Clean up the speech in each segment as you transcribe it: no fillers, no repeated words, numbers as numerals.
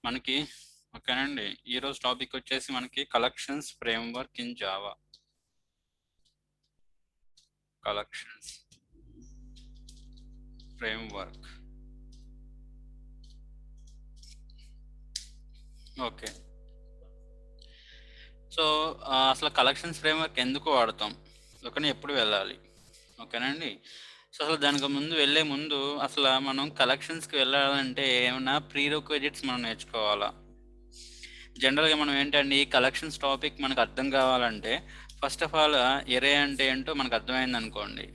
మనకి ఓకేనండి. ఈరోజు టాపిక్ వచ్చేసి మనకి collections framework in Java. Collections framework. Okay. So అసలు కలెక్షన్స్ ఫ్రేమ్వర్క్ ఎందుకు వాడతాం, ఓకేనా, ఎప్పుడు వెళ్ళాలి, ఓకేనండి. సో అసలు దానికి వెళ్ళే ముందు అసలు మనం కలెక్షన్స్కి వెళ్ళాలంటే ఏమైనా ప్రీ రిక్విజిట్స్ మనం నేర్చుకోవాలా? జనరల్గా మనం ఏంటండి, కలెక్షన్స్ టాపిక్ మనకు అర్థం కావాలంటే ఫస్ట్ ఆఫ్ ఆల్ ఎరే అంటే ఏంటో మనకు అర్థమైంది అనుకోండి,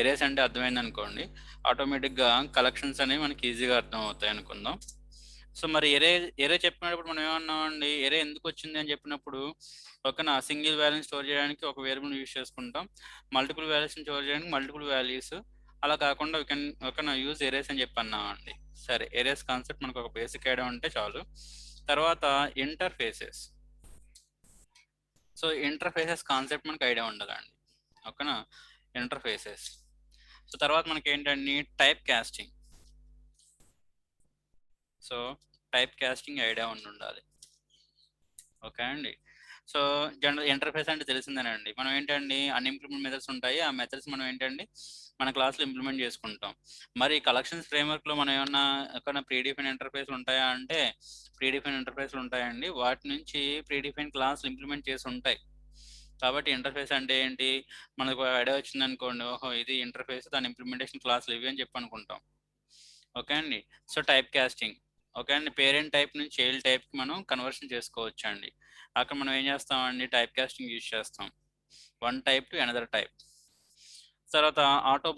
ఎరేస్ అంటే అర్థమైంది అనుకోండి, ఆటోమేటిక్గా కలెక్షన్స్ అనేవి మనకి ఈజీగా అర్థం అవుతాయి అనుకుందాం. సో మరి ఎరే చెప్పినప్పుడు మనం ఏమన్నామండి, ఎరే ఎందుకు వచ్చింది అని చెప్పినప్పుడు ఓకేనా, సింగిల్ వాల్యూని స్టోర్ చేయడానికి ఒక వేరియబుల్ యూజ్ చేసుకుంటాం, మల్టిపుల్ వాల్యూస్ని స్టోర్ చేయడానికి మల్టిపుల్ వాల్యూస్, అలా కాకుండా ఓకేనా యూజ్ ఎరేస్ అని చెప్పి అన్నామండి. సరే, ఎరేస్ కాన్సెప్ట్ మనకు ఒక బేసిక్ ఐడియా ఉంటే చాలు. తర్వాత ఇంటర్ఫేసెస్. సో ఇంటర్ఫేసెస్ కాన్సెప్ట్ మనకు ఐడియా ఉండాలండి, ఓకేనా, ఇంటర్ఫేసెస్. సో తర్వాత మనకి ఏంటండి, type casting. So type casting idea ఉండాలి, ఓకే అండి. సో జనరల్ ఇంటర్ఫేస్ అంటే తెలిసిందేనండి. మనం ఏంటండి, అన్ఇంప్లిమెంట్ మెథడ్స్ ఉంటాయి, ఆ మెథడ్స్ మనం ఏంటండి మన క్లాస్లో ఇంప్లిమెంట్ చేసుకుంటాం. మరి కలెక్షన్స్ ఫ్రేమ్వర్క్లో మనం ఏమన్నా ప్రీడిఫైన్ ఇంటర్ఫేస్లు ఉంటాయా అంటే ప్రీడిఫైన్ ఇంటర్ఫేస్లు ఉంటాయండి. వాటి నుంచి ప్రీడిఫైన్ క్లాసులు ఇంప్లిమెంట్ చేసి ఉంటాయి. కాబట్టి ఇంటర్ఫేస్ అంటే ఏంటి, మనకు ఐడియా వచ్చింది అనుకోండి, ఓహో ఇది ఇంటర్ఫేస్, దాని ఇంప్లిమెంటేషన్ క్లాసులు ఇవి అని చెప్పి అనుకుంటాం, ఓకే అండి. సో టైప్ కాస్టింగ్, ఓకే అండి, పేరెంట్ టైప్ నుంచి చైల్డ్ టైప్కి మనం కన్వర్షన్ చేసుకోవచ్చు అండి. అక్కడ మనం ఏం చేస్తామండి, టైప్ కాస్టింగ్ యూజ్ చేస్తాం, one type to another type. తర్వాత ఆటో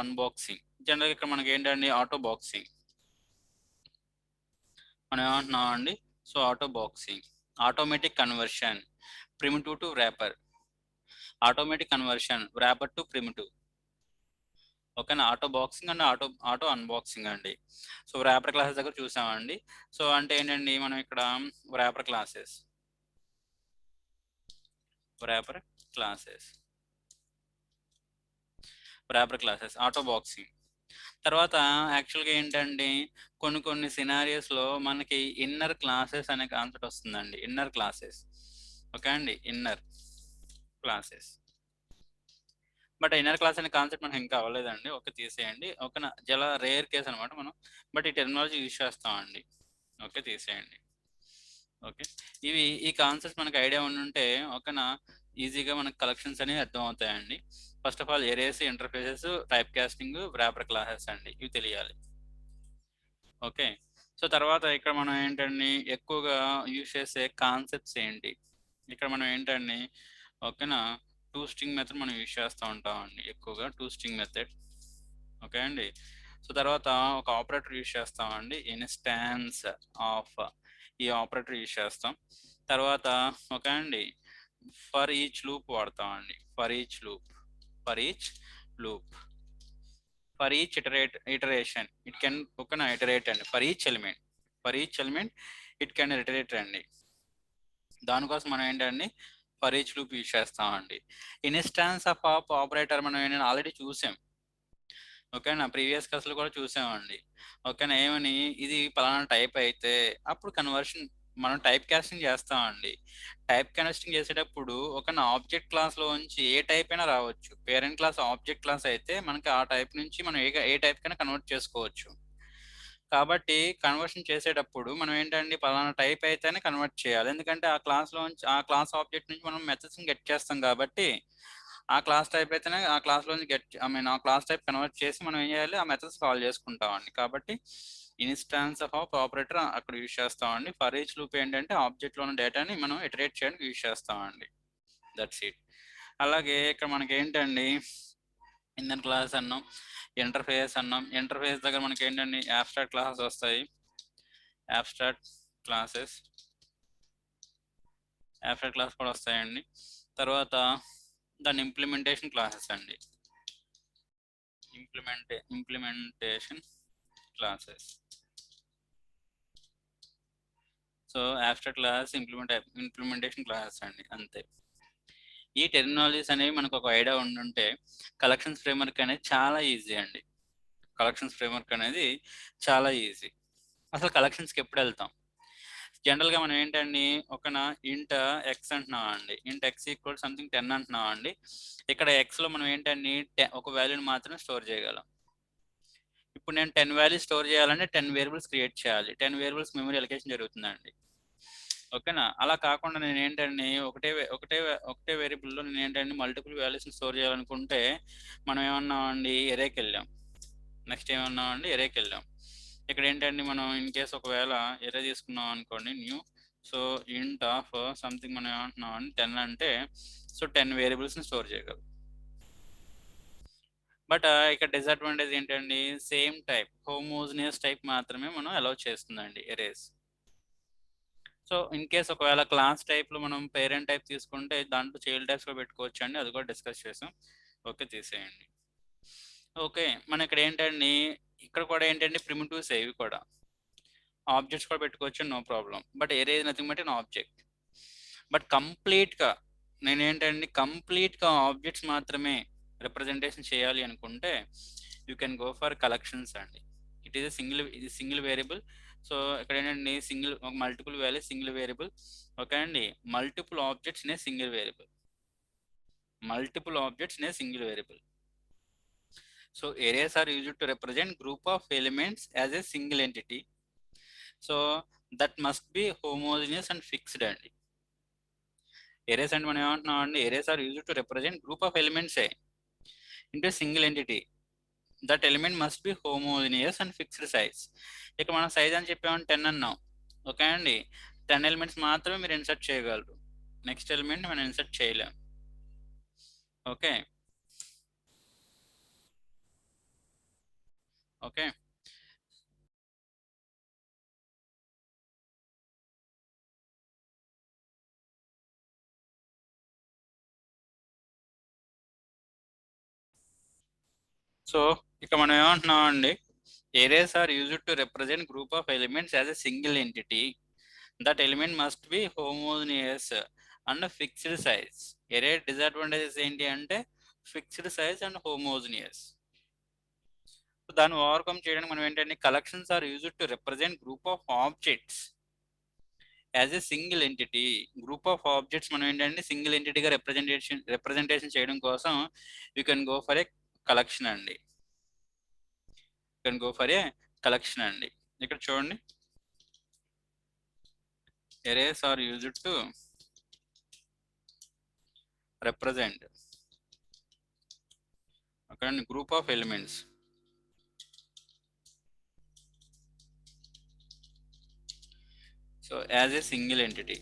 అన్బాక్సింగ్. జనరల్గా ఇక్కడ మనకి ఏంటండి, ఆటో బాక్సింగ్ మనం ఏమంటున్నాం అండి. So auto boxing, automatic conversion, primitive to wrapper, automatic conversion wrapper to primitive, ఓకేనా. Auto boxing and auto unboxing అండి. సో ర్యాపర్ క్లాసెస్ దగ్గర చూసామండి. సో అంటే ఏంటండి, మనం ఇక్కడ ర్యాపర్ క్లాసెస్ ఆటో బాక్సింగ్. తర్వాత యాక్చువల్గా ఏంటండి, కొన్ని సినారియోస్లో మనకి ఇన్నర్ క్లాసెస్ అనే కాన్సెప్ట్ వస్తుందండి. ఇన్నర్ క్లాసెస్, ఓకే అండి, inner classes. But inner class అనే కాన్సెప్ట్ మనకి ఇంకా అవ్వలేదండి, ఓకే తీసేయండి, ఓకేనా. చాలా రేర్ కేస్ అనమాట మనం, బట్ ఈ టెక్నాలజీ యూజ్ చేస్తామండి, ఓకే తీసేయండి. ఓకే, ఈ కాన్సెప్ట్ మనకి ఐడియా ఉంటే ఓకేనా, ఈజీగా మనకు కలెక్షన్స్ అనేవి అర్థం అవుతాయండి. First of all arrays, interfaces, type casting, wrapper classes అండి, ఇవి తెలియాలి, ఓకే. సో తర్వాత ఇక్కడ మనం ఏంటండి, ఎక్కువగా యూజ్ చేసే కాన్సెప్ట్స్ ఏంటి, ఇక్కడ మనం ఏంటండి, ఓకేనా, టూ స్ట్రింగ్ మెథడ్ మనం యూజ్ చేస్తూ ఉంటామండి, ఎక్కువగా టూ స్ట్రింగ్ మెథడ్, ఓకే అండి. సో తర్వాత ఒక ఆపరేటర్ యూజ్ చేస్తామండి, ఇన్స్టాన్స్ ఆఫ్, ఈ ఆపరేటర్ యూజ్ చేస్తాం. తర్వాత ఓకే అండి, ఫర్ ఈచ్ లూప్ వాడతామండి, for each loop, for each iteration it can, ఓకేనా, ఇటరేట్ అండి, for each element it can iterate అండి. దానికోసం మనం ఏంటండి, ఫర్ ఈచ్ లూప్ యూజ్ చేస్తామండి. ఇన్స్టాన్స్ ఆఫ్ ఆపరేటర్ మనం ఏంటంటే ఆల్రెడీ చూసాం, ఓకేనా, ప్రీవియస్ క్లాస్లో కూడా చూసామండి, ఓకేనా. ఏమని, ఇది పలానా టైప్ అయితే అప్పుడు కన్వర్షన్ మనం టైప్ కాస్టింగ్ చేస్తామండి. టైప్ కాస్టింగ్ చేసేటప్పుడు ఒక ఆబ్జెక్ట్ క్లాస్లో నుంచి ఏ టైప్ అయినా రావచ్చు. పేరెంట్ క్లాస్ ఆబ్జెక్ట్ క్లాస్ అయితే మనకి ఆ టైప్ నుంచి మనం ఏ టైప్ కైనా కన్వర్ట్ చేసుకోవచ్చు. కాబట్టి కన్వర్షన్ చేసేటప్పుడు మనం ఏంటండి, పలానా టైప్ అయితేనే కన్వర్ట్ చేయాలి, ఎందుకంటే ఆ క్లాస్లో నుంచి, ఆ క్లాస్ ఆబ్జెక్ట్ నుంచి మనం మెథడ్స్ని గెట్ చేస్తాం కాబట్టి ఆ క్లాస్ టైప్ అయితేనే ఆ క్లాస్లో నుంచి ఆ క్లాస్ టైప్ కన్వర్ట్ చేసి మనం ఏం చేయాలి, ఆ మెథడ్స్ కాల్ చేసుకుంటామండి. కాబట్టి ఇన్స్టాన్స్ ఆఫ్ ఆపరేటర్ అక్కడ యూజ్ చేస్తామండి. ఫర్ ఈచ్ లూప్ ఏంటంటే ఆబ్జెక్ట్లో ఉన్న డేటాని మనం ఇటరేట్ చేయడానికి యూజ్ చేస్తామండి, దట్స్ ఇట్. అలాగే ఇక్కడ మనకి ఏంటండి, ఇన్నర్ క్లాస్ అన్నాం, ఇంటర్ఫేస్ అన్నాం. ఇంటర్ఫేస్ దగ్గర మనకి ఏంటండి, అబ్స్ట్రాక్ట్ క్లాసెస్ వస్తాయి, అబ్స్ట్రాక్ట్ క్లాస్ కూడా వస్తాయండి. తర్వాత దాని ఇంప్లిమెంటేషన్ క్లాసెస్ అండి, implementation classes. So abstract class, implementation classes అండి, అంతే. ఈ టెర్మినాలజీస్ అనేవి మనకు ఒక ఐడియా ఉండుంటే కలెక్షన్స్ ఫ్రేమ్వర్క్ అనేది చాలా ఈజీ అండి, కలెక్షన్స్ ఫ్రేమ్వర్క్ అనేది చాలా ఈజీ, అసలు కలెక్షన్స్కి ఎప్పుడు వెళ్తాం? జనరల్గా మనం ఏంటండి ఒక ఇంట్ ఎక్స్ అంటున్నాం అండి, ఇంట్ ఎక్స్ ఈక్వల్ సంథింగ్ 10 అంటున్నాం అండి. ఇక్కడ ఎక్స్లో మనం ఏంటండి ఒక వాల్యూని మాత్రమే స్టోర్ చేయగలం. ఇప్పుడు నేను 10 వాల్యూస్ స్టోర్ చేయాలంటే 10 వేరియబుల్స్ క్రియేట్ చేయాలి. 10 వేరియబుల్స్ మెమరీ అలొకేషన్ జరుగుతుందండి. ఓకేనా? అలా కాకుండా నేను ఏంటండి ఒకటే వేరియబుల్లో నేను ఏంటంటే మల్టిపుల్ వాల్యూస్ని స్టోర్ చేయాలనుకుంటే మనం ఏమన్నామండి ఎరేకి వెళ్ళాం. నెక్స్ట్ ఏమన్నామండి ఎరేకి వెళ్ళాం. ఇక్కడ ఏంటండి మనం ఇన్ కేస్ ఒకవేళ ఎరే తీసుకున్నాం అనుకోండి న్యూ, సో ఇంట్ ఆఫ్ సంథింగ్ మనం ఏమంటున్నాం అండి 10 అంటే సో 10 వేరియబుల్స్ని స్టోర్ చేయగలం. బట్ ఇక్కడ డిసడ్వాంటేజ్ ఏంటండి, సేమ్ టైప్ హోమోజినియస్ టైప్ మాత్రమే మనం అలౌ చేస్తుందండి ఎరేస్. సో ఇన్ కేస్ ఒకవేళ క్లాస్ టైప్లో మనం పేరెంట్ టైప్ తీసుకుంటే దాంట్లో చైల్డ్ టైప్స్ కూడా పెట్టుకోవచ్చు అండి, అది కూడా డిస్కస్ చేసాం. ఓకే, తీసేయండి. ఓకే, మన ఇక్కడ ఏంటండి ఇక్కడ కూడా ఏంటండి ప్రిమిటివ్స్ ఇవి కూడా ఆబ్జెక్ట్స్ కూడా పెట్టుకోవచ్చు, no problem. But array is nothing but an object. But కంప్లీట్గా నేను ఏంటండి కంప్లీట్గా ఆబ్జెక్ట్స్ మాత్రమే రిప్రజెంటేషన్ చేయాలి అనుకుంటే you can go for collections అండి. It is single variable. So ఇక్కడ ఏంటండి multiple value single variable. Okay అండి, multiple objects in a single variable. Multiple objects in a single variable. So arrays are used to represent group of elements as a single entity. So that must be homogeneous and fixed అండి. arrays అంటే మనం ఏమంటున్నాం అండి, arrays are used to represent group of elements into a single entity. That element must be homogeneous and fixed size. ఇక్కడ మనం size అని చెప్పామని 10 అన్నాం. Okay అండి, 10 ఎలిమెంట్స్ మాత్రమే మీరు ఇన్సర్ట్ చేయగలరు, నెక్స్ట్ ఎలిమెంట్ మనం ఇన్సర్ట్ చేయలేం. ఓకే ఓకే సో ఇక్కడ మనం ఏమంటున్నాం అండి, arrays are used to represent group of elements as a single entity. That element must be homogeneous and fixed size. Array disadvantages ఏంటి అంటే ఫిక్స్డ్ సైజ్ అండ్ హోమోజినియస్. దాన్ని overcome చేయడానికి మనం ఏంటంటే collections are used to represent group of objects as a single entity. Group of objects మనం ఏంటంటే single ఎంటిటీగా representation చేయడం కోసం you can go for a collection అండి. You can go for a collection అండి. ఇక్కడ చూడండి, arrays are used to represent okay group of elements so as a single entity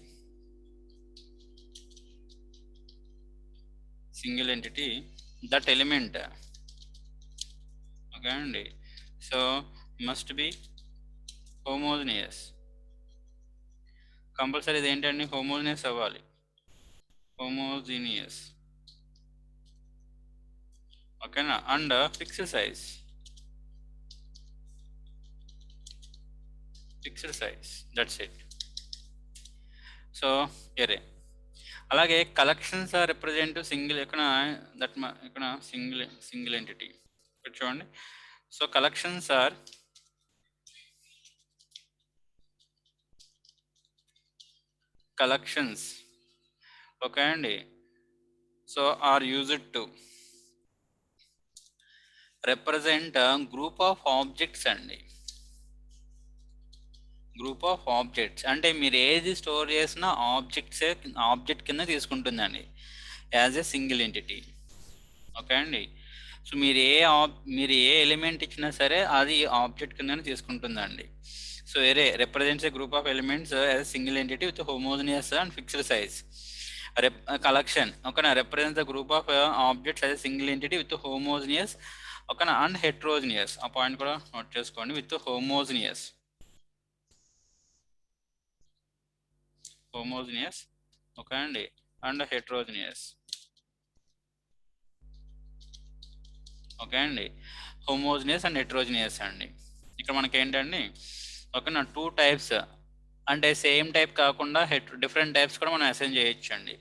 that element okay అండి, so must be homogeneous. Compulsory ఇది ఏంటండి homogeneous అవ్వాలి, homogeneous. ఓకేనా, and fixed size that's it. So array అలాగే collections are represent single ఇక్కడ single entity. ఇక్కడ చూడండి, so collections are okay అండి, so are used to represent group of objects అండి. గ్రూప్ ఆఫ్ ఆబ్జెక్ట్స్ అంటే మీరు ఏది స్టోర్ చేసినా ఆబ్జెక్ట్ కింద తీసుకుంటుందండి as a single entity. Okay అండి, సో మీరు ఏ ఎలిమెంట్ ఇచ్చినా సరే అది ఆబ్జెక్ట్ కింద తీసుకుంటుందండి. So ఎరే represents a group of elements as single entity with homogeneous and fixed size. Collection ఓకేనా represents the group of objects as single entity with homogeneous ఓకేనా అండ్ హెట్రోజినియస్. ఆ పాయింట్ కూడా నోట్ చేసుకోండి, విత్ హోమోజినియస్ ఓకే అండి and heterogeneous. Okay అండి, homogeneous and heterogeneous అండి. ఇక్కడ మనకి ఏంటండి ఓకేనా 2 టైప్స్ అంటే సేమ్ టైప్ కాకుండా డిఫరెంట్ టైప్స్ కూడా మనం అసైన్ చేయొచ్చు అండి.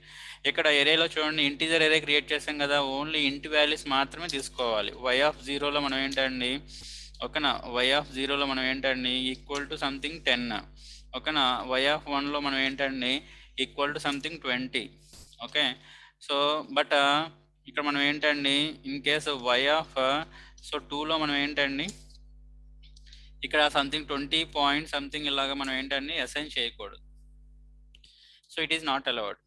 ఇక్కడ ఎరేలో చూడండి, ఇంటీజర్ ఎరే క్రియేట్ చేసాం కదా, ఓన్లీ ఇంటి వాల్యూస్ మాత్రమే తీసుకోవాలి. y ఆఫ్ 0లో మనం ఏంటండి ఓకేనా. వై ఆఫ్ జీరోలో మనం ఏంటండి ఈక్వల్ టు సంథింగ్ 10. ఓకేనా. వై ఆఫ్ 1లో మనం ఏంటండి equal to something 20. Okay. So but ఇక్కడ మనం ఏంటండి ఇన్ కేసు వై ఆఫ్ 2లో మనం ఏంటండి ఇక్కడ సంథింగ్ 20 పాయింట్ సంథింగ్ ఇలాగా మనం ఏంటండి అసైన్ చేయకూడదు. So it is not allowed.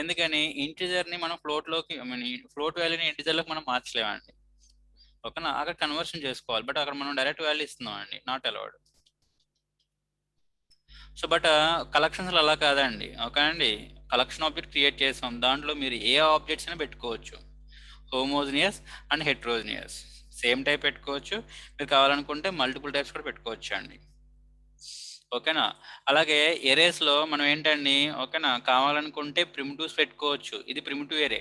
ఎందుకని ఇంటిజర్ని మనం ఫ్లోట్లోకి ఐ మీన్ ఫ్లోట్ వాల్యూని ఇంటిజర్లోకి మనం మార్చలేమండి. ఓకేనా. అక్కడ కన్వర్షన్ చేసుకోవాలి, బట్ అక్కడ మనం డైరెక్ట్ వాల్యూ ఇస్తున్నాం అండి, నాట్ అలౌడ్. సో బట్ కలెక్షన్స్లో అలా కాదండి. ఓకే అండి. కలెక్షన్ ఆబ్జెక్ట్ క్రియేట్ చేసాం, దాంట్లో మీరు ఏ ఆబ్జెక్ట్స్ అయినా పెట్టుకోవచ్చు, హోమోజినియస్ అండ్ హెట్రోజినియస్ సేమ్ టైప్ పెట్టుకోవచ్చు. మీరు కావాలనుకుంటే మల్టిపుల్ టైప్స్ కూడా పెట్టుకోవచ్చు అండి. ఓకేనా. అలాగే ఎరేస్లో మనం ఏంటండి ఓకేనా కావాలనుకుంటే ప్రిమిటివ్స్ పెట్టుకోవచ్చు. ఇది ప్రిమిటివ్ ఎరే.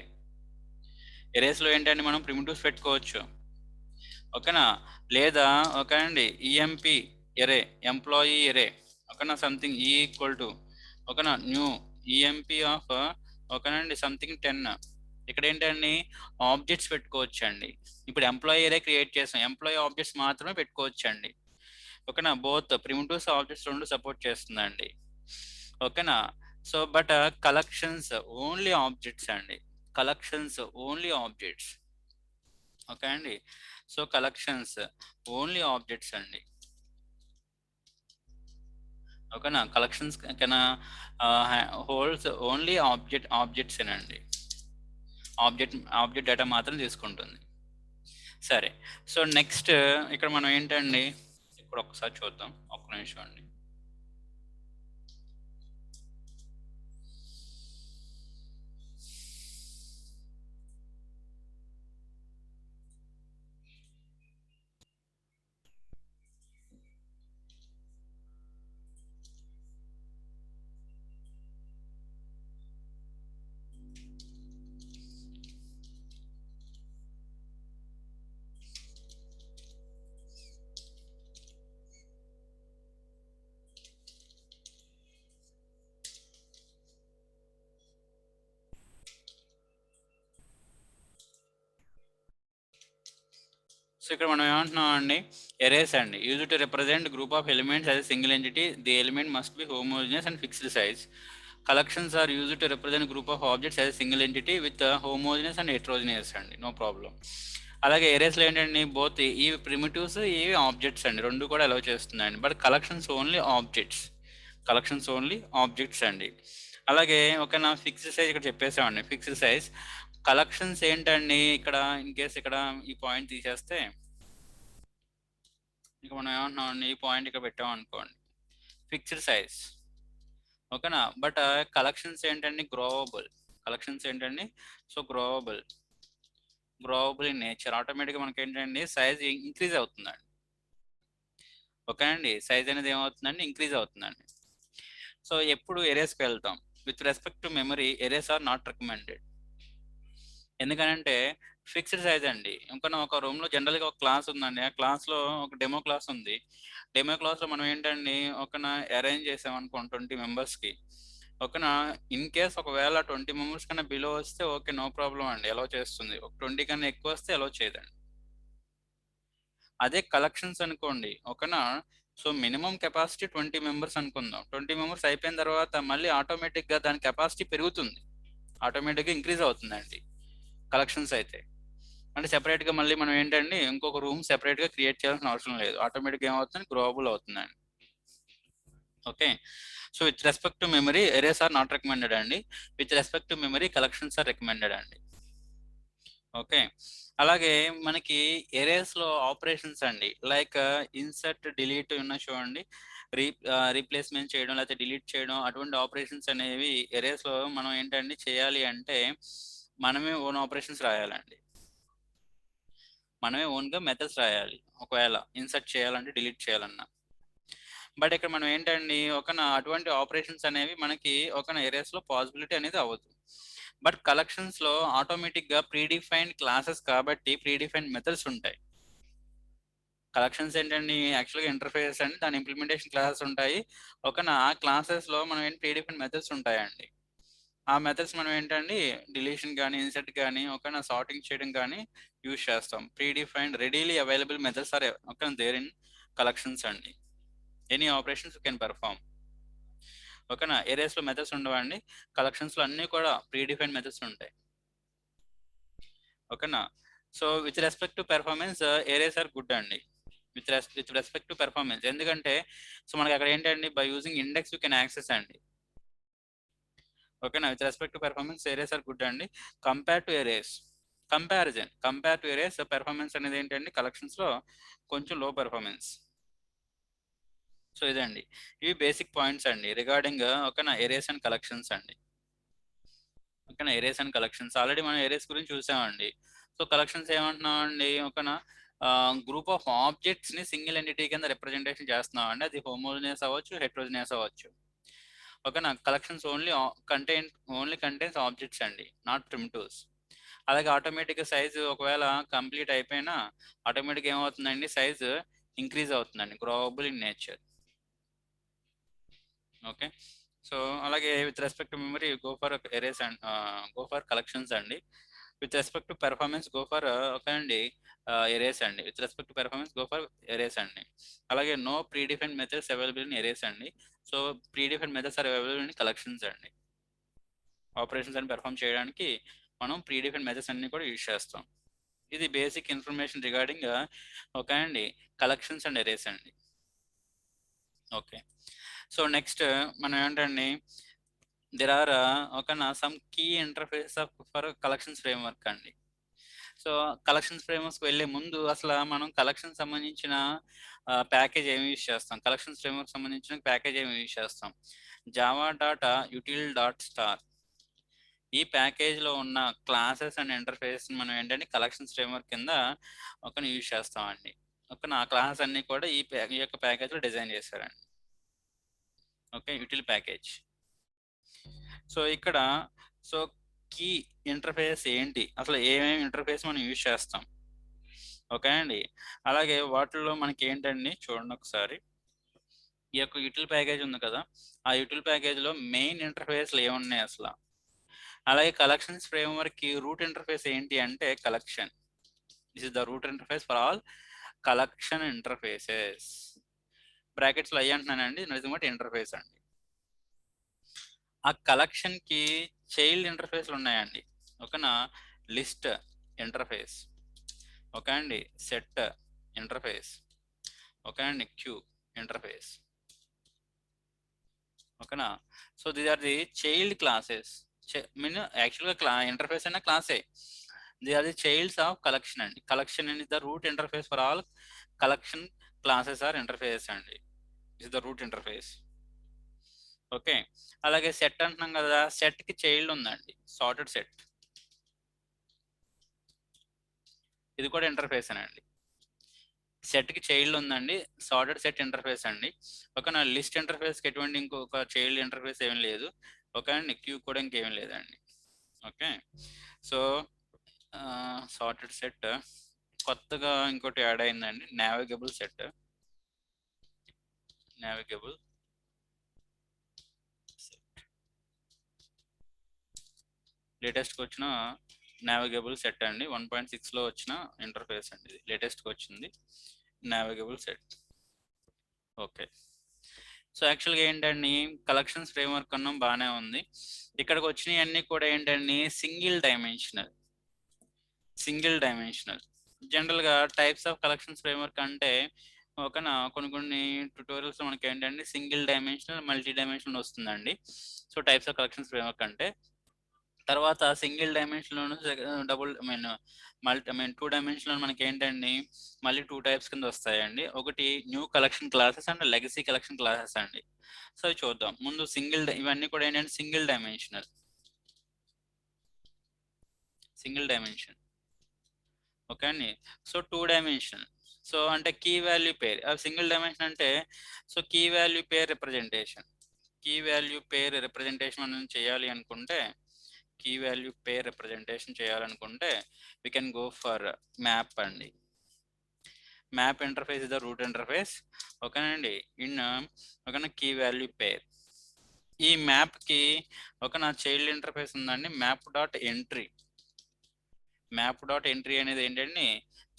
ఎరేస్లో ఏంటండి మనం ప్రిమిటివ్స్ పెట్టుకోవచ్చు. ఓకేనా. లేదా ఓకే అండి ఈఎంపి ఎరే, ఎంప్లాయీ ఎరే. ఓకేనా. సంథింగ్ ఈ ఈక్వల్ టు ఓకేనా న్యూ ఈఎంపి ఆఫ్ ఓకేనండి సంథింగ్ 10. ఇక్కడ ఏంటండి ఆబ్జెక్ట్స్ పెట్టుకోవచ్చు అండి. ఇప్పుడు ఎంప్లాయీ ఎరే క్రియేట్ చేసాం, ఎంప్లాయీ ఆబ్జెక్ట్స్ మాత్రమే పెట్టుకోవచ్చు అండి. ఓకేనా. బోత్ ప్రిమిటివ్స్ ఆబ్జెక్ట్స్ రెండు సపోర్ట్ చేస్తుందండి. ఓకేనా. So but collections only objects అండి. Collections only objects. ఓకే అండి. సో కలెక్షన్స్ ఓన్లీ ఆబ్జెక్ట్స్ అండి. ఓకేనా. Collections can holds only objects అండి. ఆబ్జెక్ట్ డేటా మాత్రం తీసుకుంటుంది. సరే. సో నెక్స్ట్ ఇక్కడ మనం ఏంటండి ఇప్పుడు ఒకసారి చూద్దాం, ఒక్క నిమిషం అండి. సో ఇక్కడ మనం ఏమంటున్నాం అండి, ఎరేస్ అండి use to represent group of elements as single entity. The element must be homogeneous and fixed size. Collections are use to represent group of objects as single entity with homogeneous and heterogeneous అండి, no problem. అలాగే ఎరేస్లో ఏంటండి both ఈ primitives ఇవి objects అండి, రెండు కూడా allow చేస్తుందండి. But collections only objects. Collections only objects అండి. అలాగే ఓకేనా ఫిక్స్డ్ సైజ్ ఇక్కడ చెప్పేసామండి. ఫిక్స్డ్ సైజ్ కలెక్షన్స్ ఏంటండి ఇక్కడ ఇన్ కేస్ ఇక్కడ ఈ పాయింట్ తీసేస్తే ఇక మనం ఏమంటున్నామండి ఈ పాయింట్ ఇక్కడ పెట్టాం అనుకోండి ఫిక్స్డ్ సైజ్. ఓకేనా. బట్ కలెక్షన్స్ ఏంటండి గ్రోవబుల్. కలెక్షన్స్ ఏంటండి సో గ్రోవబుల్ ఇన్ నేచర్. ఆటోమేటిక్గా మనకి ఏంటండి సైజ్ ఇంక్రీజ్ అవుతుందండి. ఓకే అండి. సైజ్ అనేది ఏమవుతుందండి ఇంక్రీజ్ అవుతుందండి. సో ఎప్పుడు ఎరేస్కి వెళ్తాం, with respect to memory arrays are not recommended. ఎందుకనంటే ఫిక్స్డ్ సైజ్ అండి. ఇంకా ఒక రూమ్లో జనరల్గా ఒక క్లాస్ ఉందండి, ఆ క్లాస్లో ఒక డెమో క్లాస్ ఉంది. డెమో క్లాస్లో మనం ఏంటండి ఒకనా అరేంజ్ చేసామనుకోండి 20 మెంబర్స్కి. ఓకేనా. ఇన్ కేస్ ఒకవేళ 20 మెంబర్స్ కన్నా బిలో వస్తే ఓకే నో ప్రాబ్లం అండి, అలౌ చేస్తుంది. ఒక 20 కన్నా ఎక్కువ వస్తే అలౌ చేయదండి. అదే కలెక్షన్స్ అనుకోండి ఓకేనా. సో మినిమం కెపాసిటీ 20 మెంబర్స్ అనుకుందాం. 20 మెంబర్స్ అయిపోయిన తర్వాత మళ్ళీ ఆటోమేటిక్గా దాని కెపాసిటీ పెరుగుతుంది, ఆటోమేటిక్గా ఇంక్రీజ్ అవుతుందండి కలెక్షన్స్ అయితే. అంటే సెపరేట్గా మళ్ళీ మనం ఏంటండి ఇంకొక రూమ్ సెపరేట్గా క్రియేట్ చేయాల్సిన అవసరం లేదు, ఆటోమేటిక్గా ఏమవుతుంది గ్రోవబుల్ అవుతుందండి. Okay. So with respect to memory arrays are not recommended అండి. With respect to memory collections are recommended అండి. ఓకే. అలాగే మనకి ఎరేస్లో ఆపరేషన్స్ అండి లైక్ ఇన్సర్ట్ డిలీట్ ఉన్న చూడండి, రీప్లేస్మెంట్ చేయడం లేకపోతే డిలీట్ చేయడం అటువంటి ఆపరేషన్స్ అనేవి ఎరేస్లో మనం ఏంటండి చేయాలి అంటే మనమే ఓన్ ఆపరేషన్స్ రాయాలండి. మనమే ఓన్గా మెథడ్స్ రాయాలి ఒకవేళ ఇన్సర్ట్ చేయాలంటే డిలీట్ చేయాలన్నా. బట్ ఇక్కడ మనం ఏంటండి అటువంటి ఆపరేషన్స్ అనేవి మనకి ఎరేస్లో పాసిబిలిటీ అనేది అవ్వదు. బట్ కలెక్షన్స్లో ఆటోమేటిక్గా ప్రీడిఫైన్డ్ క్లాసెస్ కాబట్టి ప్రీడిఫైన్డ్ మెథడ్స్ ఉంటాయి. కలెక్షన్స్ ఏంటండి యాక్చువల్గా ఇంటర్ఫేస్ అండి, దాని ఇంప్లిమెంటేషన్ క్లాసెస్ ఉంటాయి. ఆ క్లాసెస్లో మనం ఏంటి ప్రీడిఫైన్డ్ మెథడ్స్ ఉంటాయండి. ఆ మెథడ్స్ మనం ఏంటండి డిలీషన్ కానీ ఇన్సర్ట్ కానీ ఓకేనా సార్టింగ్ చేయడం కానీ యూజ్ చేస్తాం. Pre defined readily available methods are ఓకేనా దేర్ ఇన్ కలెక్షన్స్ అండి. Any operations you can perform. ఓకేనా ఏరియాస్లో మెథడ్స్ ఉండవండి, కలెక్షన్స్లో అన్నీ కూడా ప్రీ డిఫైన్డ్ మెథడ్స్ ఉంటాయి. ఓకేనా. So with respect to performance arrays are good అండి. విత్ రెస్పెక్ట్ టు పెర్ఫార్మెన్స్ ఎందుకంటే సో మనకి అక్కడ ఏంటండి by using index you can access అండి. ఓకేనా with respect to performance arrays are good అండి. Compare to arrays compare to arrays performance అనేది ఏంటండి కలెక్షన్స్లో కొంచెం లో పెర్ఫార్మెన్స్. సో ఇదండి ఇవి బేసిక్ పాయింట్స్ అండి రిగార్డింగ్ ఓకేనా ఏరియాస్ అండ్ కలెక్షన్స్ అండి. ఓకేనా ఏరియాస్ అండ్ కలెక్షన్స్ ఆల్రెడీ మనం ఏరియాస్ గురించి చూసామండి. సో కలెక్షన్స్ ఏమంటున్నాం అండి ఓకేనా గ్రూప్ ఆఫ్ ఆబ్జెక్ట్స్ ని సింగిల్ ఎంటిటీ కింద రిప్రజెంటేషన్ చేస్తున్నాం అండి. అది హోమోజినియస్ అవ్వచ్చు, హెట్రోజినియస్ అవ్వచ్చు. ఓకేనా కలెక్షన్స్ ఓన్లీ కంటైన్స్ ఆబ్జెక్ట్స్ అండి, నాట్ ప్రిమిటివ్స్. అలాగే ఆటోమేటిక్గా సైజు ఒకవేళ కంప్లీట్ అయిపోయినా ఆటోమేటిక్గా ఏమవుతుందండి సైజు ఇంక్రీజ్ అవుతుందండి, growable in nature. Okay. So అలాగే with respect to memory go for arrays and go for collections అండి. With respect to performance go for okay అండి ఎరేస్ అండి. With respect to performance go for arrays అండి. అలాగే no pre define methods available in arrays అండి. So pre define methods are available in collections అండి. Operations అని perform చేయడానికి మనం pre define methods అన్ని కూడా యూజ్ చేస్తాం. ఇది బేసిక్ ఇన్ఫర్మేషన్ రిగార్డింగ్ ఓకే అండి కలెక్షన్స్ అండ్ ఎరేస్ అండి. ఓకే. సో నెక్స్ట్ మనం ఏంటండి దెర్ ఆర్ ఓకేనా some key interface for collections framework అండి. సో కలెక్షన్స్ ఫ్రేమ్వర్క్స్ వెళ్ళే ముందు అసలు మనం కలెక్షన్ సంబంధించిన ప్యాకేజ్ ఏమి యూజ్ చేస్తాం, కలెక్షన్స్ ఫ్రేమ్వర్క్ సంబంధించిన ప్యాకేజ్ ఏమి యూజ్ చేస్తాం, Java dot util dot star. ఈ ప్యాకేజ్లో ఉన్న క్లాసెస్ అండ్ ఇంటర్ఫేస్ మనం ఏంటంటే కలెక్షన్స్ ఫ్రేమ్వర్క్ కింద ఒక యూజ్ చేస్తామండి. ఒక నా క్లాసెస్ అన్ని కూడా ఈ యొక్క ప్యాకేజ్లో డిజైన్ చేశారండి. Okay util package. సో ఇక్కడ సో కీ ఇంటర్ఫేస్ ఏంటి, అసలు ఏమేమి ఇంటర్ఫేస్ మనం యూజ్ చేస్తాం ఓకే అండి. అలాగే వాటిల్లో మనకి ఏంటండి చూడండి ఒకసారి, ఈ యొక్క యూటిల్ ప్యాకేజ్ ఉంది కదా, ఆ యూటిల్ ప్యాకేజ్లో మెయిన్ ఇంటర్ఫేస్లు ఏమున్నాయి అసలు. అలాగే కలెక్షన్స్ ఫ్రేమ్వర్క్ కి రూట్ ఇంటర్ఫేస్ ఏంటి అంటే collection. This is the root interface for all collection interfaces. బ్రాకెట్స్లో అయ్యి అంటున్నానండి, నిజంగా ఇంటర్ఫేస్ అండి. ఆ కలెక్షన్ కి చైల్డ్ ఇంటర్ఫేస్లు ఉన్నాయండి. ఓకేనా లిస్ట్ ఇంటర్ఫేస్, ఓకే అండి సెట్ ఇంటర్ఫేస్, ఓకే అండి క్యూ ఇంటర్ఫేస్. ఓకేనా so these are the child classes. Mean యాక్చువల్గా ఇంటర్ఫేస్ అనే క్లాసే. The are the childs of collection అండి. Collection is the root interface for all collection classes are interface అండి. Is the root interface. Okay. అలాగే set అంటున్నాం కదా, set కి child ఉందండి సార్టెడ్ సెట్, ఇది కూడా ఇంటర్ఫేస్ అండి. సెట్ కి చైల్డ్ ఉందండి, సార్టెడ్ సెట్ ఇంటర్ఫేస్ అండి. ఓకే నా లిస్ట్ ఇంటర్ఫేస్ కి ఎటువంటి ఇంకొక చైల్డ్ ఇంటర్ఫేస్ ఏం లేదు. ఓకే అండి క్యూ కూడా ఇంకేం లేదండి. ఓకే సో సార్టెడ్ సెట్ కొత్తగా ఇంకోటి యాడ్ అయిందండి, నావిగబుల్ సెట్. నావిగబుల్ లేటెస్ట్గా వచ్చిన నావిగబుల్ సెట్ అండి, 1.6లో వచ్చిన ఇంటర్ఫేస్ అండి, ఇది లేటెస్ట్గా వచ్చింది నావిగబుల్ సెట్. ఓకే సో యాక్చువల్గా ఏంటండి కలెక్షన్స్ ఫ్రేమ్వర్క్ అన్నాం బాగానే ఉంది. ఇక్కడికి వచ్చినవి అన్నీ కూడా ఏంటండి సింగిల్ డైమెన్షనల్. జనరల్గా టైప్స్ ఆఫ్ కలెక్షన్స్ ఫ్రేమ్వర్క్ అంటే ఓకేనా కొన్ని ట్యూటోరియల్స్ మనకి ఏంటంటే సింగిల్ డైమెన్షనల్ మల్టీ డైమెన్షనల్ వస్తుందండి. So types of collections framework అంటే తర్వాత సింగిల్ డైమెన్షన్లోను డబుల్ టూ డైమెన్షన్లో మనకి ఏంటండి మళ్ళీ 2 టైప్స్ కింద వస్తాయండి. ఒకటి new collection classes and legacy collection classes అండి. సో చూద్దాం ముందు ఇవన్నీ కూడా ఏంటంటే సింగిల్ డైమెన్షన్. ఓకే అండి. So 2 dimensional. సో అంటే key value pair. Single dimension అంటే so key value pair representation మనం చేయాలి అనుకుంటే we can go for map అండి. Map interface is the root interface. ఓకేనండి ఇన్ ఓకేనా కీ వాల్యూ పేర్. ఈ మ్యాప్కి ఒక నా చైల్డ్ ఇంటర్ఫేస్ ఉందండి, మ్యాప్ డాట్ ఎంట్రీ అనేది ఏంటంటే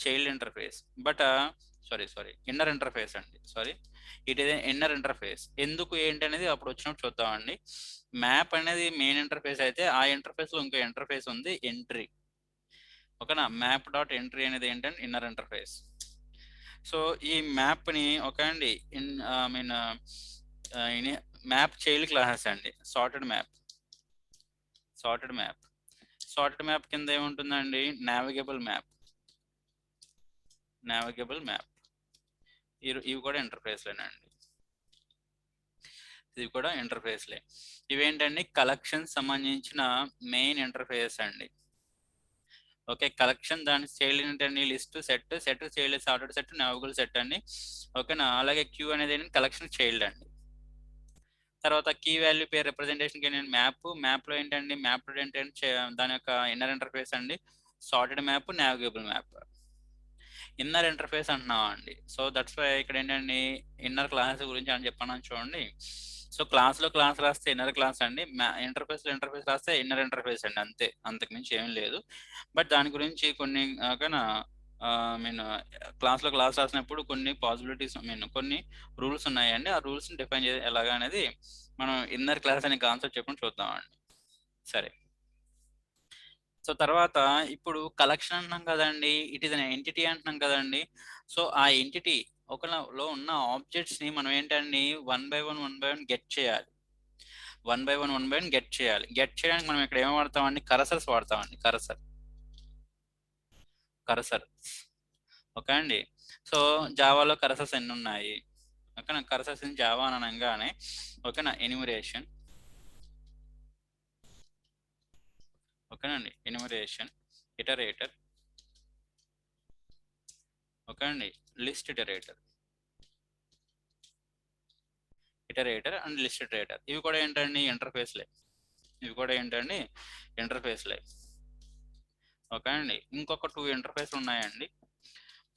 child interface. But sorry inner interface అండి, ఇట్ is ఇన్నర్ ఇంటర్ఫేస్. ఎందుకు ఏంటి అనేది అప్పుడు వచ్చినప్పుడు చూద్దామండి. మ్యాప్ అనేది మెయిన్ ఇంటర్ఫేస్ అయితే ఆ ఇంటర్ఫేస్ లో ఇంకో ఇంటర్ఫేస్ ఉంది ఎంట్రీ. ఓకేనా, మ్యాప్ డాట్ ఎంట్రీ అనేది ఏంటంటే ఇన్నర్ ఇంటర్ఫేస్. సో ఈ మ్యాప్ ని ఒక అండి మ్యాప్ చైల్డ్ క్లాసెస్ అండి. సార్టెడ్ మ్యాప్ కింద ఏముంటుందండి, నావిగబుల్ మ్యాప్. ఇవి కూడా ఇంటర్ఫేస్లేనండి, ఇవేంటండి కలెక్షన్ సంబంధించిన మెయిన్ ఇంటర్ఫేస్ అండి. ఓకే, కలెక్షన్ దాని చైల్డ్ ఏంటండి, list, set child, sorted set, navigable set అండి. ఓకేనా, అలాగే క్యూ అనేది కలెక్షన్ చైల్డ్ అండి. తర్వాత కీ వాల్యూ పేరు రిప్రజెంటేషన్ ఏంటంటే మ్యాప్ లో ఏంటండి, మ్యాప్ ఏంటంటే దాని యొక్క ఇన్నర్ ఇంటర్ఫేస్ అండి, sorted map, navigable map. Inner interface అంటున్నాం అండి. సో దట్స్ వై ఇక్కడ ఏంటండి ఇన్నర్ క్లాస్ గురించి అని చెప్పాను చూడండి. సో క్లాస్ రాస్తే ఇన్నర్ క్లాస్ అండి, ఇంటర్ఫేస్ రాస్తే ఇన్నర్ ఇంటర్ఫేస్ అండి, అంతే, అంతకుమించి ఏం లేదు. బట్ దాని గురించి కొన్ని మీన్ క్లాస్ రాసినప్పుడు కొన్ని పాసిబిలిటీస్ కొన్ని రూల్స్ ఉన్నాయండి. ఆ రూల్స్ ని డిఫైన్ చేసి ఎలాగా అనేది మనం ఇన్నర్ క్లాస్ అనే కాన్సెప్ట్ చెప్పి చూద్దామండి. సరే, సో తర్వాత ఇప్పుడు కలెక్షన్ అంటున్నాం కదండి, ఇట్ ఈస్ అన్ ఎంటిటీ అంటున్నాం కదండి. సో ఆ ఎంటిటీ ఒకలో ఉన్న ఆబ్జెక్ట్స్ ని మనం ఏంటండి వన్ బై వన్ గెట్ చేయాలి. గెట్ చేయడానికి మనం ఇక్కడ ఏం వాడతామండి, కరసర్స్ వాడతామండి. కరసర్ ఓకే అండి. సో జావాలో కరసర్స్ ఎన్ని ఉన్నాయి, ఓకేనా, కరసర్స్ ఇన్ జావా అనగానే ఓకేనా ఎన్యూమరేషన్, ఓకేనండి, ఎన్యూమరేషన్, ఇటరేటర్, ఓకే అండి, list iterator and list iterator. ఇవి కూడా ఏంటండి ఇంటర్ఫేస్లే. ఓకే అండి, ఇంకొక 2 ఇంటర్ఫేస్ ఉన్నాయండి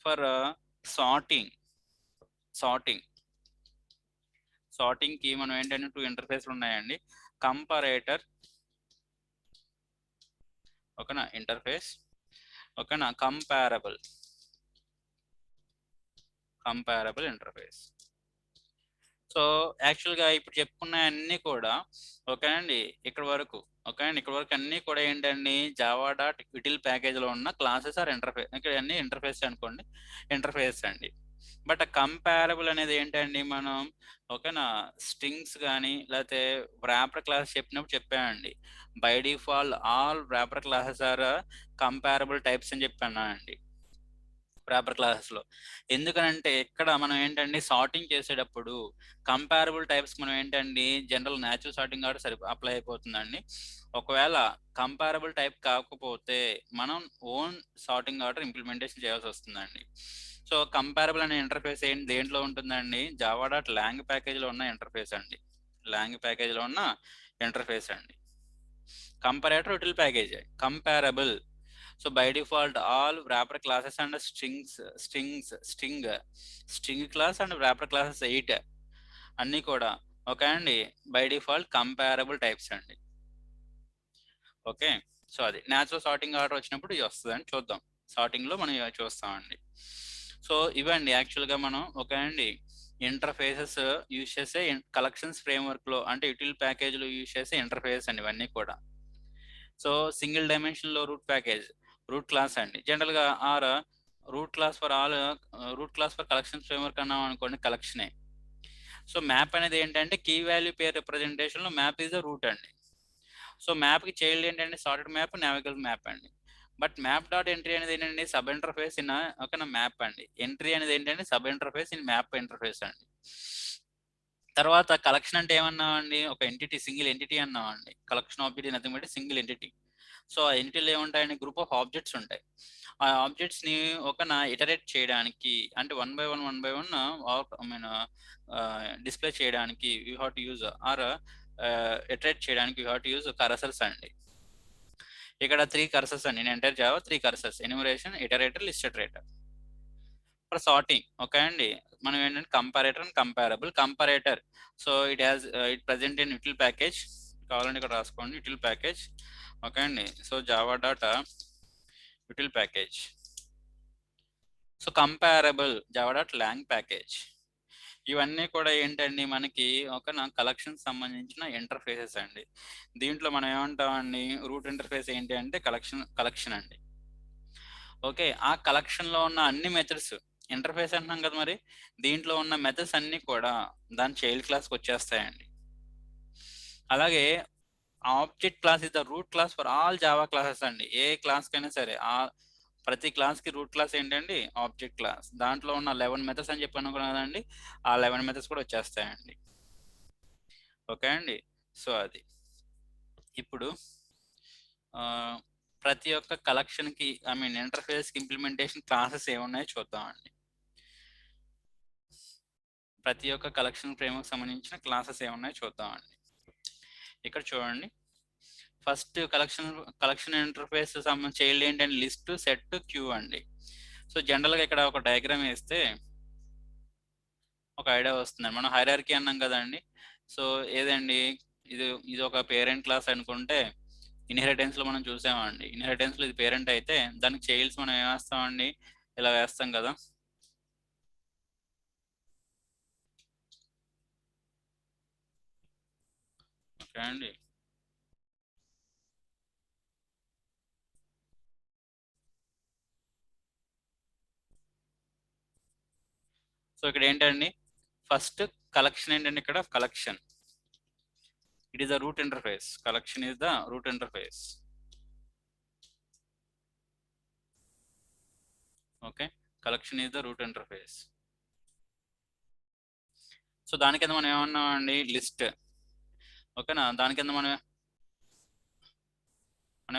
ఫర్ సార్టింగ్ కి మనం ఏంటంటే 2 ఇంటర్ఫేస్ ఉన్నాయండి, కంపారేటర్, ఓకేనా, ఇంటర్ఫేస్, ఓకేనా, కంపారబుల్ ఇంటర్ఫేస్. సో యాక్చువల్గా ఇప్పుడు చెప్పుకున్న అన్ని కూడా ఓకేనండి ఇక్కడ వరకు అన్ని కూడా ఏంటండి జావా డాట్ యూటిల్ ప్యాకేజ్ లో ఉన్న క్లాసెస్ ఆర్ ఇంటర్ఫేస్. ఇక్కడ అన్ని ఇంటర్ఫేస్ అనుకోండి, ఇంటర్ఫేస్ అండి. బట్ కంపారబుల్ అనేది ఏంటండి, మనం ఓకేనా స్ట్రింగ్స్ కానీ లేకపోతే వ్రాపర్ క్లాస్ చెప్పినప్పుడు చెప్పానండి, by default all wrapper classes are comparable types అని చెప్పాను అండి వ్రాపర్ క్లాసెస్ లో. ఎందుకనంటే ఇక్కడ మనం ఏంటండి సార్టింగ్ చేసేటప్పుడు కంపారబుల్ టైప్స్ మనం ఏంటండి general natural sorting order apply అయిపోతుందండి. ఒకవేళ కంపారబుల్ టైప్ కాకపోతే మనం ఓన్ సార్టింగ్ ఆర్డర్ ఇంప్లిమెంటేషన్ చేయాల్సి వస్తుందండి. సో కంపారబుల్ అనే ఇంటర్ఫేస్ ఏంటి దేంట్లో ఉంటుందండి, జావా డాట్ లాంగ్ ప్యాకేజ్ లో ఉన్న ఇంటర్ఫేస్ అండి. Comparator util package comparable. So by default all wrapper classes and string class and wrapper classes 8 అన్ని కూడా ఓకే అండి బై డిఫాల్ట్ కంపారబుల్ టైప్స్ అండి. ఓకే, సో అది న్యాచురల్ సార్టింగ్ ఆర్డర్ వచ్చినప్పుడు ఇది వస్తుందని చూద్దాం, సార్టింగ్ లో మనం ఇవి చూస్తామండి. సో ఇవండి యాక్చువల్గా మనం ఓకే అండి ఇంటర్ఫేసెస్ యూజ్ చేసే కలెక్షన్స్ ఫ్రేమ్వర్క్ లో అంటే యూటిల్ ప్యాకేజ్ లో యూజ్ చేసే ఇంటర్ఫేసెస్ అండి ఇవన్నీ కూడా. సో సింగిల్ డైమెన్షన్ లో రూట్ క్లాస్ అండి, జనరల్ గా or root class for collections framework అన్నాం అనుకోండి, కలెక్షనే. సో మ్యాప్ అనేది ఏంటంటే కీ వాల్యూ పేర్ రిప్రజెంటేషన్ లో మ్యాప్ ఈజ్ ద రూట్ అండి. సో మ్యాప్ కి చైల్డ్ ఏంటంటే సార్టెడ్ మ్యాప్, నావిగబుల్ మ్యాప్ అండి. బట్ మ్యాప్ డాట్ ఎంట్రీ అనేది ఏంటంటే సబ్ ఇంటర్ఫేస్ ఇన్ ఓకేనా మ్యాప్ అండి. ఎంట్రీ అనేది ఏంటంటే sub interface in map interface అండి. తర్వాత కలెక్షన్ అంటే ఏమన్నామండి, ఒక సింగిల్ ఎంటిటీ అన్నామండి. Collection object nothing but single entity. So ఆ ఎంటిటీలో ఏముంటాయండి, గ్రూప్ ఆఫ్ ఆబ్జెక్ట్స్ ఉంటాయి. ఆ ఆబ్జెక్ట్స్ ని ఒకనా ఇటరేట్ చేయడానికి అంటే వన్ బై వన్ డిస్ప్లే చేయడానికి you have to use or iterate చేయడానికి you have to use cursors అండి. ఇక్కడ 3 కర్సర్స్ అండి, నేను enter Java 3 cursors, enumeration, iterator, list iterator. For sorting. Okay అండి, మనం ఏంటంటే comparator and comparable. Comparator, so it has it present in util package. కావాలంటే ఇక్కడ రాసుకోండి, యూటిల్ ప్యాకేజ్. ఓకే అండి, so Java data util package. So comparable Java dot long package. ఇవన్నీ కూడా ఏంటండి మనకి ఒక కలెక్షన్ సంబంధించిన ఇంటర్ఫేసెస్ అండి. దీంట్లో మనం ఏమంటామండి, రూట్ ఇంటర్ఫేస్ ఏంటి అంటే కలెక్షన్ అండి. ఓకే, ఆ కలెక్షన్ లో ఉన్న అన్ని మెథడ్స్ ఇంటర్ఫేస్ అంటున్నాం కదా, మరి దీంట్లో ఉన్న మెథడ్స్ అన్ని కూడా దాని చైల్డ్ క్లాస్కి వచ్చేస్తాయండి. అలాగే object class is the route class for all Java classes అండి. ఏ క్లాస్ కైనా సరే ఆ ప్రతి క్లాస్ కి రూట్ క్లాస్ ఏంటండి, ఆబ్జెక్ట్ క్లాస్. దాంట్లో ఉన్న 11 మెథడ్స్ అని చెప్పాను కదండి, ఆ 11 మెథడ్స్ కూడా వచ్చేస్తాయండి. ఓకే అండి, సో అది ఇప్పుడు ప్రతి ఒక్క కలెక్షన్ కి ఇంటర్ఫేస్ కి ఇంప్లిమెంటేషన్ క్లాసెస్ ఏమున్నాయో చూద్దామండి. ప్రతి ఒక్క కలెక్షన్ ఫ్రేమ్వర్క్ సంబంధించిన క్లాసెస్ ఏమున్నాయో చూద్దామండి. ఇక్కడ చూడండి, ఫస్ట్ కలెక్షన్ ఇంటర్ఫేస్ చైల్డ్ ఏంటంటే లిస్ట్, సెట్, క్యూ అండి. సో జనరల్గా ఇక్కడ ఒక డయాగ్రామ్ వేస్తే ఒక ఐడియా వస్తుంది. మనం హైరార్కీ అన్నాం కదండి. సో ఏదండి, ఇది ఒక పేరెంట్ క్లాస్ అనుకుంటే, ఇన్హెరిటెన్స్ లో మనం చూసామండి, ఇన్హెరిటెన్స్ లో ఇది పేరెంట్ అయితే దానికి చైల్డ్స్ మనం ఏం వేస్తామండి, ఇలా వేస్తాం కదా. ఓకే అండి, సో ఇక్కడ ఏంటండి, ఫస్ట్ కలెక్షన్ ఏంటంటే, ఇక్కడ collection it is the root interface. Collection is the root interface. Okay, collection is the root interface. So దాని కింద మనం ఏమన్నామండి, లిస్ట్. ఓకేనా, దాని కింద మనం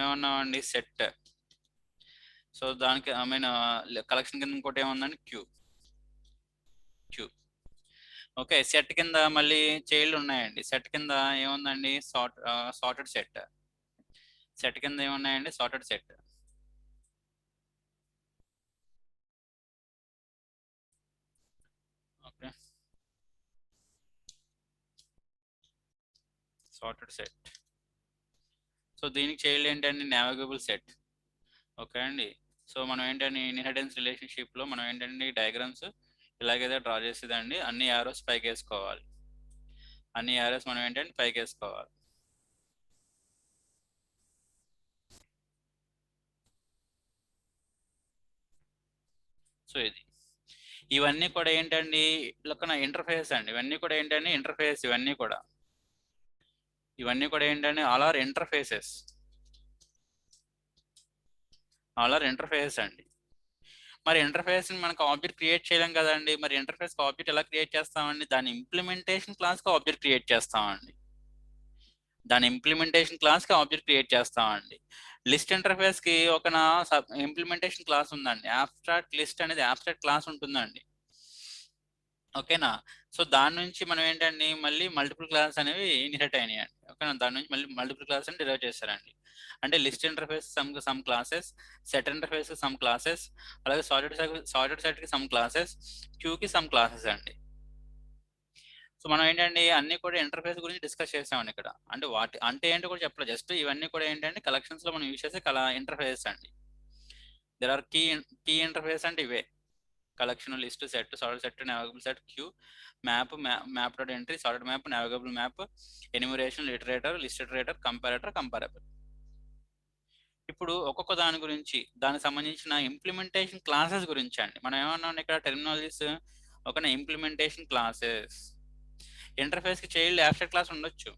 ఏమన్నామండి, సెట్. సో దానికి కలెక్షన్ కింద ఇంకోటి ఏముందండి, క్యూ. ఓకే, సెట్ కింద మళ్ళీ చైల్డ్ ఉన్నాయండి. సెట్ కింద ఏముందండి, సార్టెడ్ సెట్. సెట్ కింద ఏమున్నాయండి, sorted set. Okay, sorted set. So దీనికి చైల్డ్ ఏంటండి, నావిగబుల్ సెట్. ఓకే అండి, సో మనం ఏంటంటే ఇన్హెరిటెన్స్ రిలేషన్షిప్ లో మనం ఏంటంటే డయాగ్రామ్స్ ఇలాగైతే డ్రా చేసేదండి. అన్ని యారోస్ పైకి వేసుకోవాలి. అన్ని యారోస్ మనం ఏంటంటే పైకి వేసుకోవాలి. సో ఇవన్నీ కూడా ఏంటండి, లెక్కన ఇంటర్ఫేస్ అండి. ఇవన్నీ కూడా ఏంటంటే ఇంటర్ఫేస్. ఇవన్నీ కూడా ఏంటంటే all are interfaces. All are interfaces అండి. మరి ఇంటర్ఫేస్ మనకు ఆబ్జెక్ట్ క్రియేట్ చేయలేం కదండి. మరి ఇంటర్ఫేస్ ఆబ్జెక్ట్ ఎలా క్రియేట్ చేస్తామండి, దాని ఇంప్లిమెంటేషన్ క్లాస్ కి ఆబ్జెక్ట్ క్రియేట్ చేస్తామండి. ఆబ్జెక్ట్ క్రియేట్ చేస్తామండి. లిస్ట్ ఇంటర్ఫేస్ కి ఒక ఇంప్లిమెంటేషన్ క్లాస్ ఉందండి. అబ్స్ట్రాక్ట్ లిస్ట్ అనేది అబ్స్ట్రాక్ట్ క్లాస్ ఉంటుందండి. ఓకేనా, సో దాని నుంచి మనం ఏంటండి మళ్ళీ మల్టిపుల్ క్లాసెస్ అనేవి ఇన్హెరిట్ అయినాయండి. ఓకేనా, దాని నుంచి మళ్ళీ మల్టిపుల్ క్లాసెస్ అని డిరైవ్ చేశారండి. అంటే list interface some classes, set interface some classes, అలాగే సార్టెడ్ సెట్ కి సమ్ క్లాసెస్, క్యూ కి సమ్ క్లాసెస్ అండి. సో మనం ఏంటంటే అన్ని కూడా ఇంటర్ఫేస్ గురించి డిస్కస్ చేసామండి ఇక్కడ. అంటే వాటి అంటే ఏంటో కూడా చెప్పలేదు, జస్ట్ ఇవన్నీ కూడా ఏంటంటే కలెక్షన్స్ లో మనం యూజ్ చేసే ఇంటర్ఫేస్ అండి. దెర్ ఆర్ కీ ఇంటర్ఫేస్ అంటే ఇవే: collection, list, set, sorted set, navigable set, queue, map dot entry, sorted map, navigable map, enumeration, iterator, list iterator, comparator, comparable. ఇప్పుడు ఒక్కొక్క దాని గురించి, దానికి సంబంధించిన ఇంప్లిమెంటేషన్ క్లాసెస్ గురించి అండి. మనం ఏమన్నాం ఇక్కడ టెర్మినాలజీస్. ఒక ఇంప్లిమెంటేషన్ క్లాసెస్. ఇంటర్ఫేస్ కి చైల్డ్ అబ్స్ట్రాక్ట్ క్లాస్ ఉండొచ్చు,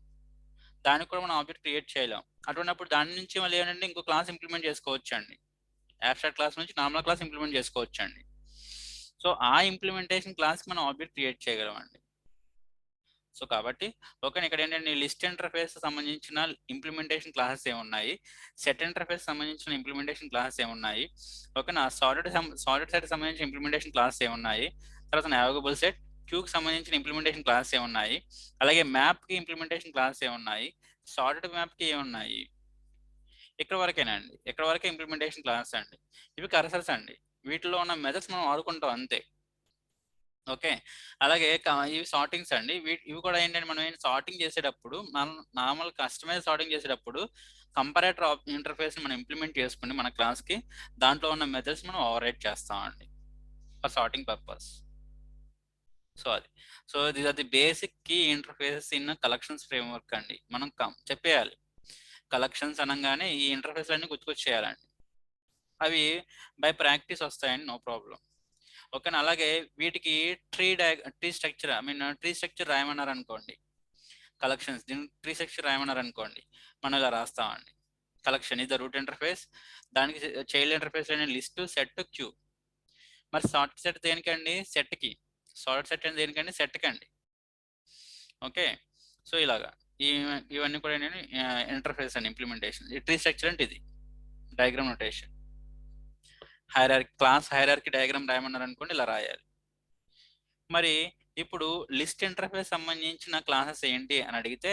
దానికి కూడా మనం ఆబ్జెక్ట్ క్రియేట్ చేయలేం. అటువంటిప్పుడు దాని నుంచి మళ్ళీ ఏంటంటే ఇంకో క్లాస్ ఇంప్లిమెంట్ చేసుకోవచ్చు అండి. అబ్స్ట్రాక్ట్ క్లాస్ నుంచి నార్మల్ క్లాస్ ఇంప్లిమెంట్ చేసుకోవచ్చు అండి. సో ఆ ఇంప్లిమెంటేషన్ క్లాస్ కి మనం ఆబ్జెక్ట్ క్రియేట్ చేయగలం అండి. సో కాబట్టి ఓకే, ఇక్కడ ఏంటంటే లిస్ట్ ఇంటర్ఫేస్ సంబంధించిన ఇంప్లిమెంటేషన్ క్లాసెస్ ఏమున్నాయి, సెట్ ఇంటర్ఫేస్ సంబంధించిన ఇంప్లిమెంటేషన్ క్లాసెస్ ఏమున్నాయి, ఓకేనా, సార్టెడ్ సెట్ సంబంధించిన ఇంప్లిమెంటేషన్ క్లాసెస్ ఏమున్నాయి, తర్వాత నావిగబుల్ సెట్, క్యూకి సంబంధించిన ఇంప్లిమెంటేషన్ క్లాసెస్ ఏమున్నాయి, అలాగే మ్యాప్ కి ఇంప్లిమెంటేషన్ క్లాసెస్ ఏమున్నాయి, సార్టెడ్ మ్యాప్ కి ఏమున్నాయి. ఇక్కడ వరకేనా అండి, ఇక్కడ వరకే ఇంప్లిమెంటేషన్ క్లాసెస్ అండి. ఇవి కర్సర్స్ అండి. వీటిలో ఉన్న మెథడ్స్ మనం వాడుకుంటాం అంతే. ఓకే. అలాగే ఇవి సార్టింగ్స్ అండి. ఇవి కూడా ఏంటంటే మనం సార్టింగ్ చేసేటప్పుడు మనం నార్మల్ కస్టమైజ్ సార్టింగ్ చేసేటప్పుడు కంపారేటర్ ఇంటర్ఫేస్ మనం ఇంప్లిమెంట్ చేసుకుని మన క్లాస్కి దాంట్లో ఉన్న మెథడ్స్ మనం ఓవర్ రైట్ చేస్తామండి ఫర్ సార్టింగ్ పర్పస్. సో అది. So these are the basic key interfaces in collections framework అండి. మనం చెప్పేయాలి. కలెక్షన్స్ అనగానే ఈ ఇంటర్ఫేస్ అన్ని గుర్తుకొచ్చేయాలండి. అవి బై ప్రాక్టీస్ వస్తాయండి, నో ప్రాబ్లం. ఓకేనా. అలాగే వీటికి ట్రీ స్ట్రక్చర్ ట్రీ స్ట్రక్చర్ రాయమన్నారు అనుకోండి, కలెక్షన్స్ దీని ట్రీ స్ట్రక్చర్ రాయమన్నారు అనుకోండి, మనం ఇలా రాస్తామండి. కలెక్షన్ ఇది రూట్ ఇంటర్ఫేస్, దానికి చైల్డ్ ఇంటర్ఫేస్ అనే లిస్ట్, సెట్, క్యూ. మరి సార్ట్ సెట్ దేనికండి? సెట్కి. సార్ట్ సెట్ అని దేనికండి? సెట్కి అండి. ఓకే. సో ఇలాగా ఇవన్నీ కూడా ఏంటంటే ఇంటర్ఫేస్ అండ్ ఇంప్లిమెంటేషన్. ఈ ట్రీ స్ట్రక్చర్ అంటే ఇది diagram notation. Class hierarchy diagram రాయమన్నారు అనుకోండి, ఇలా రాయాలి. మరి ఇప్పుడు లిస్ట్ ఇంటర్ఫేస్ సంబంధించిన క్లాసెస్ ఏంటి అని అడిగితే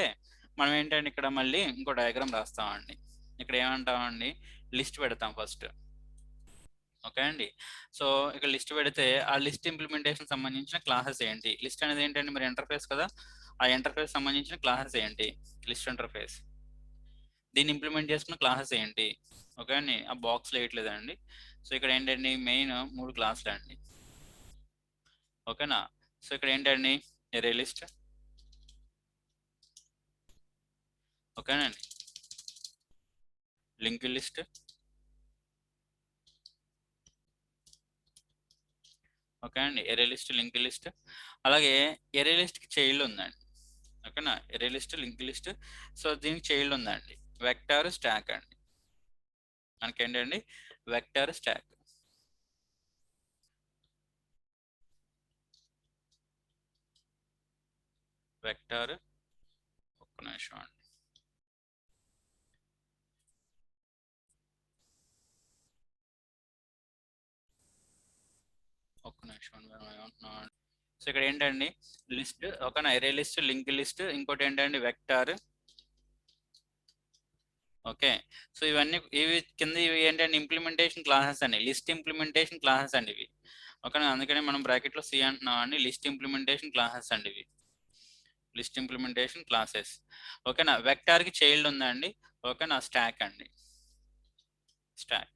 మనం ఏంటంటే ఇక్కడ మళ్ళీ ఇంకో డయాగ్రామ్ రాస్తామండి. ఇక్కడ ఏమంటామండి? లిస్ట్ పెడతాం ఫస్ట్. ఓకే అండి. సో ఇక్కడ లిస్ట్ పెడితే ఆ లిస్ట్ ఇంప్లిమెంటేషన్ సంబంధించిన క్లాసెస్ ఏంటి? లిస్ట్ అనేది ఏంటంటే మరి ఇంటర్ఫేస్ కదా, ఆ ఇంటర్ఫేస్ సంబంధించిన క్లాసెస్ ఏంటి? List interface. దీన్ని ఇంప్లిమెంట్ చేసుకున్న క్లాసెస్ ఏంటి? ఓకే అండి. ఆ బాక్స్ వేయట్లేదండి. సో ఇక్కడ ఏంటండి మెయిన్ 3 క్లాసులు అండి. ఓకేనా. సో ఇక్కడ ఏంటండి? Array list. ఓకేనండి. Link list. ఓకే అండి. Array list, link list. అలాగే ఎరే లిస్ట్కి చైల్డ్ ఉందండి. ఓకేనా. Array list, link list. So దీనికి చైల్డ్ ఉందండి, వెక్టార్, స్టాక్ అండి. మనకేంటండి? Vector, stack. వెక్టార్. ఒక్క నిమిషం అండి. ఒక్క నిమిషం ఏమంటున్నాం. సో ఇక్కడ ఏంటండి? లిస్ట్. ఓకేనా. ఎరే లిస్ట్, లింక్ లిస్ట్, ఇంకోటి ఏంటండి? వెక్టార్. ఓకే. సో ఇవి కింద ఇవి ఏంటంటే ఇంప్లిమెంటేషన్ క్లాసెస్ అండి, లిస్ట్ ఇంప్లిమెంటేషన్ క్లాసెస్ అండి ఇవి. ఓకేనా. అందుకని మనం బ్రాకెట్లో సి అంటున్నాం అండి. లిస్ట్ ఇంప్లిమెంటేషన్ క్లాసెస్ అండి ఇవి. List implementation classes. ఓకేనా. వెక్టార్కి చైల్డ్ ఉందండి. ఓకేనా. స్టాక్ అండి. స్టాక్.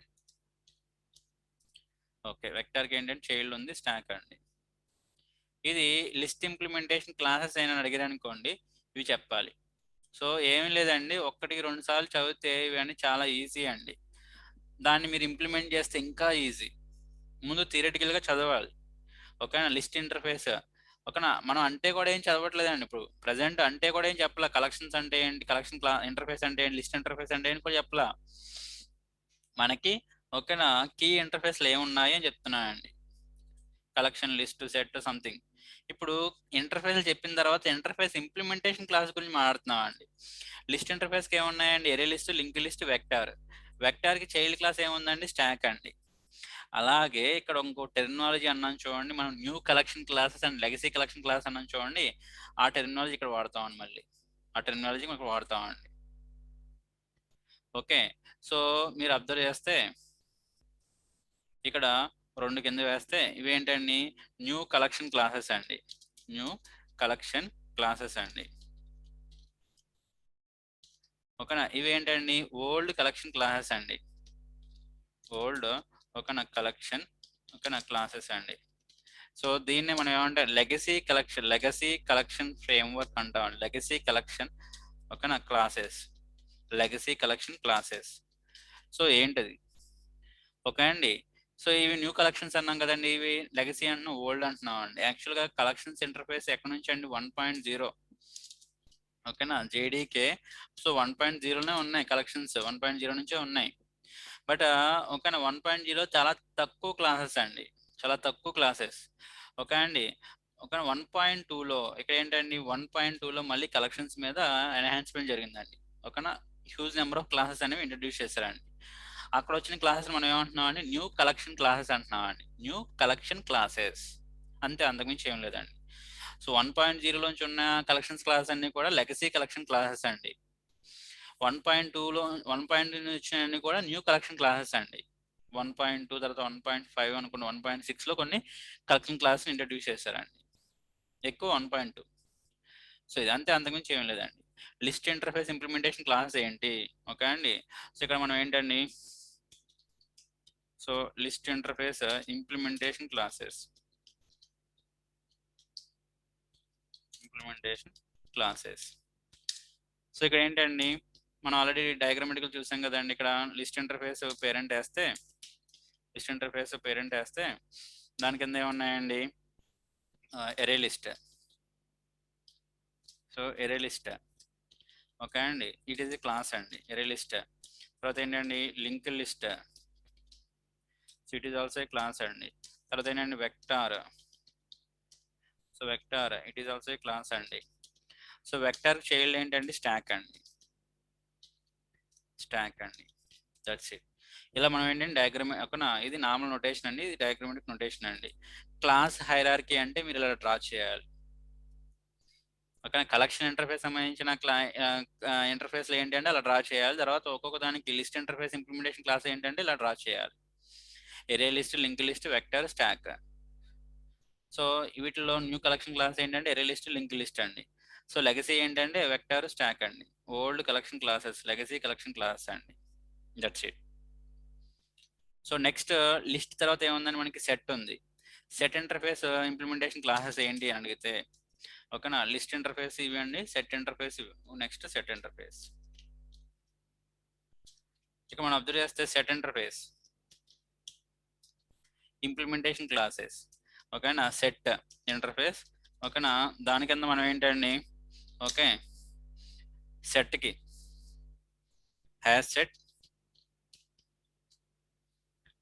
ఓకే. వెక్టార్కి ఏంటంటే చైల్డ్ ఉంది, స్టాక్ అండి. ఇది లిస్ట్ ఇంప్లిమెంటేషన్ క్లాసెస్ అయినా అడిగారు అనుకోండి, ఇవి చెప్పాలి. సో ఏమి లేదండి, 1-2 సార్లు చదివితే ఇవన్నీ చాలా ఈజీ అండి. దాన్ని మీరు ఇంప్లిమెంట్ చేస్తే ఇంకా ఈజీ. ముందు థియరిటికల్గా చదవాలి. ఓకేనా. List interface. ఓకేనా. మనం అంటే కూడా ఏం చదవట్లేదండి ఇప్పుడు ప్రజెంట్. అంటే కూడా ఏం చెప్పలా. కలెక్షన్స్ అంటే ఏంటి, కలెక్షన్ ఇంటర్ఫేస్ అంటే ఏంటి, లిస్ట్ ఇంటర్ఫేస్ అంటే ఏంటి కూడా చెప్పలా మనకి. ఓకేనా. కీ ఇంటర్ఫేస్లు ఏమున్నాయి అని చెప్తున్నానండి. Collection, list, set, something. ఇప్పుడు ఇంటర్ఫేస్ చెప్పిన తర్వాత ఇంటర్ఫేస్ ఇంప్లిమెంటేషన్ క్లాస్ గురించి మాట్లాడుతున్నాం అండి. లిస్ట్ ఇంటర్ఫేస్కి ఏమున్నాయండి? Array list, link list, vector. వెక్టార్కి చైల్డ్ క్లాస్ ఏముందండి? స్టాక్ అండి. అలాగే ఇక్కడ ఇంకో టెర్మినాలజీ అన్నాను చూడండి, మనం new collection classes and legacy collection class అన్నాను చూడండి, ఆ టెర్మినాలజీ ఇక్కడ వాడతామండి. మళ్ళీ ఆ టెర్మినాలజీ ఇక్కడ వాడతామండి. ఓకే. సో మీరు అబ్జర్వ్ చేస్తే ఇక్కడ 2 కింద వేస్తే ఇవేంటండి? న్యూ కలెక్షన్ క్లాసెస్ అండి. న్యూ కలెక్షన్ క్లాసెస్ అండి. ఓకేనా. ఇవేంటండి? ఓల్డ్ కలెక్షన్ క్లాసెస్ అండి. ఓల్డ్. ఓకేనా. కలెక్షన్. ఓకేనా. క్లాసెస్ అండి. సో దీన్ని మనం ఏమంటే లెగసీ కలెక్షన్ ఫ్రేమ్వర్క్ అంటాం. Legacy collection. ఓకేనా. Classes. Legacy collection classes. So ఏంటది? ఓకే అండి. సో ఇవి న్యూ కలెక్షన్స్ అన్నాం కదండి, ఇవి లెగసీ అంటున్నాం, ఓల్డ్ అంటున్నాం అండి. యాక్చువల్గా కలెక్షన్స్ ఇంటర్ఫేస్ ఎక్కడి నుంచి అండి? 1.0. ఓకేనా. జేడీకే. సో 1.0లోనే ఉన్నాయి కలెక్షన్స్, 1.0 నుంచే ఉన్నాయి. బట్ ఓకేనా 1.0 చాలా తక్కువ క్లాసెస్ అండి, చాలా తక్కువ క్లాసెస్. ఓకే అండి. ఓకే. 1.2లో ఇక్కడ ఏంటండి? 1.2లో మళ్ళీ కలెక్షన్స్ మీద ఎన్హాన్స్మెంట్ జరిగిందండి. ఓకేనా. హ్యూజ్ నెంబర్ ఆఫ్ క్లాసెస్ అనేవి ఇంట్రడ్యూస్ చేశారండి. అక్కడ వచ్చిన క్లాసెస్ మనం ఏమంటున్నాం అండి? న్యూ కలెక్షన్ క్లాసెస్ అంటున్నాం అండి. న్యూ కలెక్షన్ క్లాసెస్ అంతే, అంతకుమించి ఏం లేదండి. సో 1.0లోంచి ఉన్న కలెక్షన్స్ క్లాసెస్ అన్ని కూడా లెగసీ కలెక్షన్ క్లాసెస్ అండి. 1.2లో 1.2 నుంచి వచ్చినవి కూడా న్యూ కలెక్షన్ క్లాసెస్ అండి. 1.2 తర్వాత 1.5 అనుకున్న 1.6లో కొన్ని కలెక్షన్ క్లాస్ ఇంట్రడ్యూస్ చేశారండి, ఎక్కువ 1.2. సో ఇదంతే, అంతకుమించి ఏం లేదండి. లిస్ట్ ఇంటర్ఫేస్ ఇంప్లిమెంటేషన్ క్లాస్ ఏంటి? ఓకే అండి. సో ఇక్కడ మనం ఏంటండి, so list interface implementation classes, so ఇక్కడ ఏంటండి, మనం ఆల్రెడీ డయాగ్రామెటికల్ చూసాం కదండి. ఇక్కడ లిస్ట్ ఇంటర్ఫేస్ పేరెంట్ వేస్తే దాని కింద ఏమున్నాయండి, array list. So ఎరే list, okay అండి, ఇట్ ఈస్ ఎ క్లాస్ అండి ఎరే లిస్ట్. తర్వాత ఏంటండి, link list, so it is also a class అండి. తర్వాత ఏంటండి, vector, so vector it is also a class అండి. సో వెక్టార్ చైల్డ్ ఏంటండి, స్టాక్ అండి, దట్స్ ఇట్. ఇలా మనం ఏంటంటే ఇది నార్మల్ నొటేషన్ అండి, ఇది డయాగ్రామెటిక్ నొటేషన్ అండి. క్లాస్ హైరార్కీ అంటే మీరు ఇలా డ్రా చేయాలి. ఓకే, కలెక్షన్ ఇంటర్ఫేస్ సంబంధించిన ఇంటర్ఫేస్లు ఏంటంటే అలా డ్రా చేయాలి. తర్వాత ఒక్కొక్క దానికి లిస్ట్ ఇంటర్ఫేస్ ఇంప్లిమెంటేషన్ క్లాస్ ఏంటంటే ఇలా డ్రా చేయాలి. Array list, link list, vector, stack. So వీటిలో న్యూ కలెక్షన్ క్లాస్ ఏంటంటే ఎరే లిస్ట్, లింక్ లిస్ట్ అండి. సో లెగసీ ఏంటంటే వెక్టర్, స్టాక్ అండి. Old collection classes legacy collection class అండి, that's it. So next list తర్వాత ఏముందని మనకి సెట్ ఉంది. సెట్ ఇంటర్ఫేస్ ఇంప్లిమెంటేషన్ క్లాసెస్ ఏంటి అని అడిగితే, ఓకేనా, లిస్ట్ ఇంటర్ఫేస్ ఇవి అండి, సెట్ ఇంటర్ఫేస్ ఇవి. నెక్స్ట్ సెట్ ఇంటర్ఫేస్, ఇక మనం అబ్జర్వ్ చేస్తే సెట్ ఇంటర్ఫేస్ ఇంప్లిమెంటేషన్ క్లాసెస్, ఓకేనా, సెట్ ఇంటర్ఫేస్, ఓకేనా. దాని కింద మనం ఏంటండి, ఓకే, సెట్కి హ్యాష్ సెట్,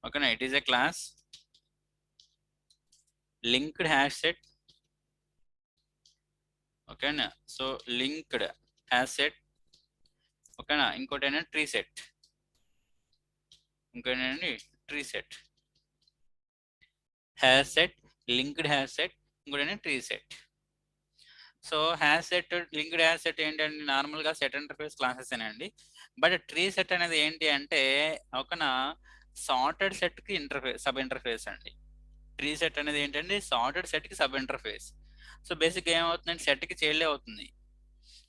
ఓకేనా, it is a class. Linked hash set, ఓకేనా, సో లింక్డ్ హ్యాష్ సెట్, ఓకేనా. ఇంకోటి ఏంటంటే tree set, hash set, linked hash set, ఇంకోటి tree set. So hash set, linked hash set ఏంటంటే నార్మల్గా సెట్ ఇంటర్ఫేస్ క్లాసెస్ అండి. But tree set అనేది ఏంటి అంటే ఓకేనా, సార్టెడ్ సెట్కి సబ్ ఇంటర్ఫేస్ అండి. ట్రీ సెట్ అనేది ఏంటంటే సార్టెడ్ సెట్కి సబ్ ఇంటర్ఫేస్. సో బేసిక్గా ఏమవుతుందంటే సెట్కి చైల్డ్ అవుతుంది,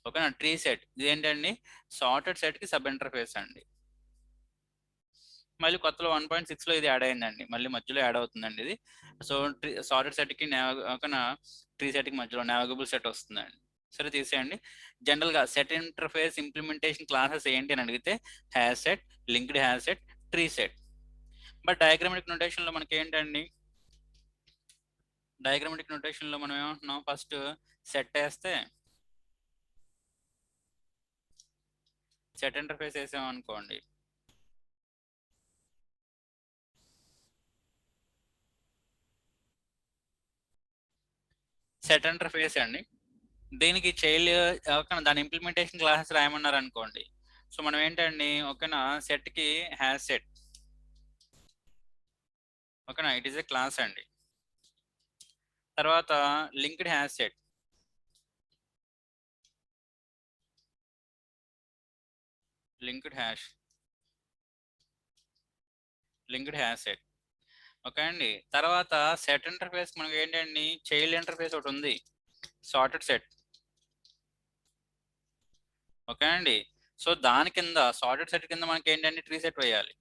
ఓకేనా. ట్రీ సెట్ ఇది ఏంటండి, సార్టెడ్ సెట్కి సబ్ ఇంటర్ఫేస్ అండి. మళ్ళీ కొత్తలో 1.6లో ఇది యాడ్ అయిందండి, మళ్ళీ మధ్యలో యాడ్ అవుతుందండి ఇది. సో సార్టెడ్ సెట్కి ఓకేనా, ట్రీ సెట్కి మధ్యలో నావిగబుల్ సెట్ వస్తుందండి. సరే తీసేయండి. జనరల్గా సెట్ ఇంటర్ఫేస్ ఇంప్లిమెంటేషన్ క్లాసెస్ ఏంటి అని అడిగితే hash set, linked hash set, tree set. But diagrammatic నొటేషన్లో మనకి ఏంటండి, డయాగ్రామెటిక్ నొటేషన్లో మనం ఏమంటున్నాం, ఫస్ట్ సెట్ వేస్తే సెట్ ఇంటర్ఫేస్ వేసామనుకోండి, సెట్ ఇంటర్ఫేస్ అండి. దీనికి చైల్డ్ ఓకేనా, దాని ఇంప్లిమెంటేషన్ క్లాసెస్ రాయమన్నారు అనుకోండి. సో మనం ఏంటండి, ఓకేనా, సెట్కి హ్యాష్ సెట్, ఓకేనా, ఇట్ ఈస్ ఎ క్లాస్ అండి. తర్వాత linked hash set, linked hash set, okay అండి. తర్వాత సెట్ ఇంటర్ఫేస్ మనకి ఏంటండి, చైల్డ్ ఇంటర్ఫేస్ ఒకటి ఉంది, సార్టెడ్ సెట్, ఓకే అండి. సో దాని కింద సార్టెడ్ సెట్ కింద మనకి ఏంటంటే ట్రీ సెట్ వేయాలి,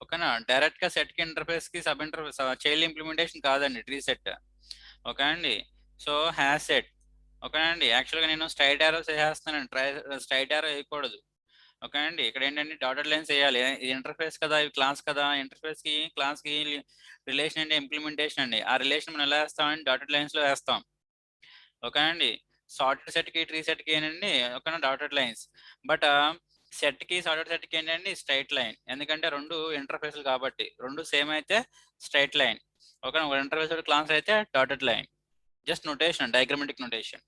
ఓకేనా. డైరెక్ట్ గా సెట్ కి ఇంటర్ఫేస్ కి సబ్ ఇంటర్ఫేస్ చైల్డ్ ఇంప్లిమెంటేషన్ కాదండి ట్రీ సెట్, ఓకే అండి. సో హ్యాష్ సెట్, ఓకే అండి. యాక్చువల్గా నేను స్ట్రైట్ యారో చేసేస్తున్నాను, స్ట్రైట్ యారో వేయకూడదు, ఓకే అండి. ఇక్కడ ఏంటంటే డాటెడ్ లైన్స్ వేయాలి. ఇది ఇంటర్ఫేస్ కదా, ఇది క్లాస్ కదా, ఇంటర్ఫేస్ కి క్లాస్ కి రిలేషన్ అంటే ఇంప్లిమెంటేషన్ అండి. ఆ రిలేషన్ మనం ఎలా వేస్తామండి, డాటెడ్ లైన్స్ లో వేస్తాం, ఓకే అండి. సార్టెడ్ సెట్ కి ట్రీ సెట్ కి ఏంటండి ఓకేనా, డాటెడ్ లైన్స్. బట్ సెట్ కి సార్టెడ్ సెట్ కి ఏంటండి స్ట్రైట్ లైన్, ఎందుకంటే రెండు ఇంటర్ఫేస్లు కాబట్టి. రెండు సేమ్ అయితే స్ట్రైట్ లైన్, ఓకేనా. ఒక ఇంటర్ఫేస్ క్లాస్ అయితే dotted line. Just notation, diagrammatic notation.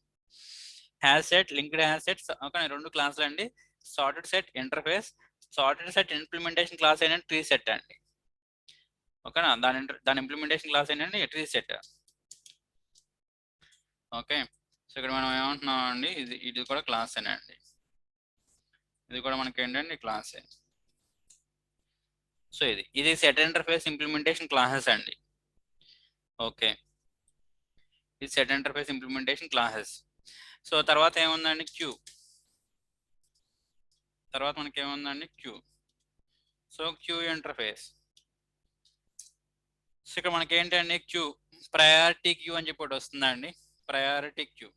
Hash set, linked hash set, okay, రెండు క్లాసులు అండి. Sorted set interface, sorted set implementation class ఏంటంటే ట్రీ సెట్ అండి, ఓకేనా. దాని ఇంప్లిమెంటేషన్ క్లాస్ ఏంటంటే ట్రీ సెట్, ఓకే. సో ఇక్కడ మనం ఏమంటున్నాం అండి, ఇది కూడా క్లాసేనండి, ఇది కూడా మనకి ఏంటంటే క్లాసే. సో ఇది సెట్ ఇంటర్ఫేస్ ఇంప్లిమెంటేషన్ క్లాసెస్ అండి. ఓకే, ఇది set interface implementation classes. So తర్వాత ఏముందండి క్యూ. తర్వాత మనకి ఏముందండి queue. So queue interface. So ఇక్కడ మనకి ఏంటండి క్యూ ప్రయారిటీ క్యూ అని చెప్పి ఒకటి వస్తుందండి. Priority queue,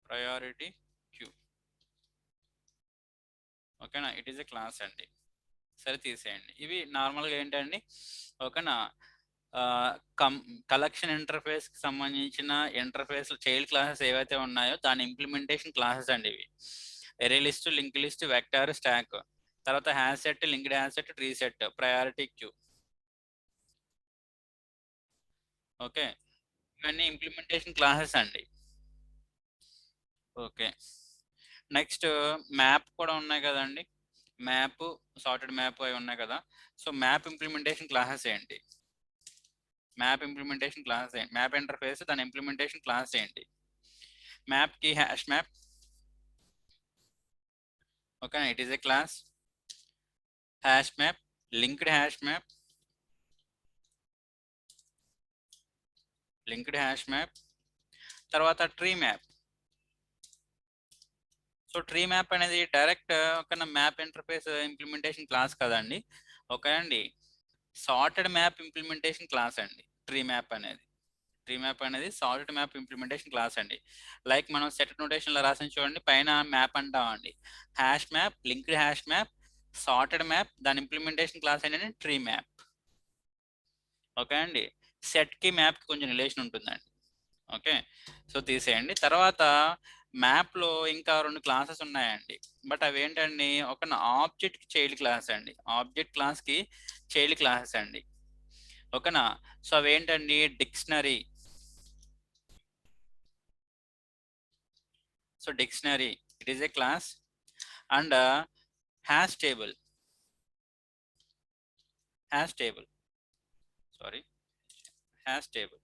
priority queue. ఓకేనా, ఇట్ ఈస్ ఎ క్లాస్ అండి. సరే తీసేయండి. ఇవి నార్మల్గా ఏంటండి ఓకేనా, కలెక్షన్ ఇంటర్ఫేస్ కి సంబంధించిన ఇంటర్ఫేస్ చైల్డ్ క్లాసెస్ ఏవైతే ఉన్నాయో దాని ఇంప్లిమెంటేషన్ క్లాసెస్ అండి ఇవి. Array list, link list, vector, stack, తర్వాత hash set, linked hash set, tree set, priority queue. Okay, ఇవన్నీ ఇంప్లిమెంటేషన్ క్లాసెస్ అండి. ఓకే, నెక్స్ట్ మ్యాప్ కూడా ఉన్నాయి కదండి. మ్యాప్, సార్టెడ్ మ్యాప్ అవి ఉన్నాయి కదా. సో మ్యాప్ ఇంప్లిమెంటేషన్ క్లాసెస్ ఏంటి? మ్యాప్ ఇంప్లిమెంటేషన్ క్లాస్ ఏంటి? మ్యాప్ ఇంటర్ఫేస్ దాని ఇంప్లిమెంటేషన్ క్లాస్ ఏంటి? మ్యాప్ కి hash map. Okay, it is a class. Hash map, linked hash map, linked hash map. తర్వాత tree map. So tree map అనేది direct ఒక map interface implementation class కదండి. Okay అండి, sorted map implementation class అండి tree map అనేది. Tree map అనేది sorted map implementation class అండి. Like మనం సెట్ నోటేషన్లో రాసిన చూడండి, పైన మ్యాప్ అంటామండి. Hash map, linked hash map, sorted map, దాని ఇంప్లిమెంటేషన్ క్లాస్ ఏంటంటే ట్రీ మ్యాప్. ఓకే అండి, సెట్కి మ్యాప్కి కొంచెం రిలేషన్ ఉంటుందండి. ఓకే, సో తీసేయండి. తర్వాత మ్యాప్లో ఇంకా రెండు క్లాసెస్ ఉన్నాయండి. బట్ అవి ఏంటండి ఒక ఆబ్జెక్ట్ చైల్డ్ క్లాస్ అండి. ఆబ్జెక్ట్ క్లాస్కి చైల్డ్ క్లాసెస్ అండి. ఓకేనా, సో అవి ఏంటండి dictionary. So dictionary it is a class. And hash table, hash table, sorry, hash table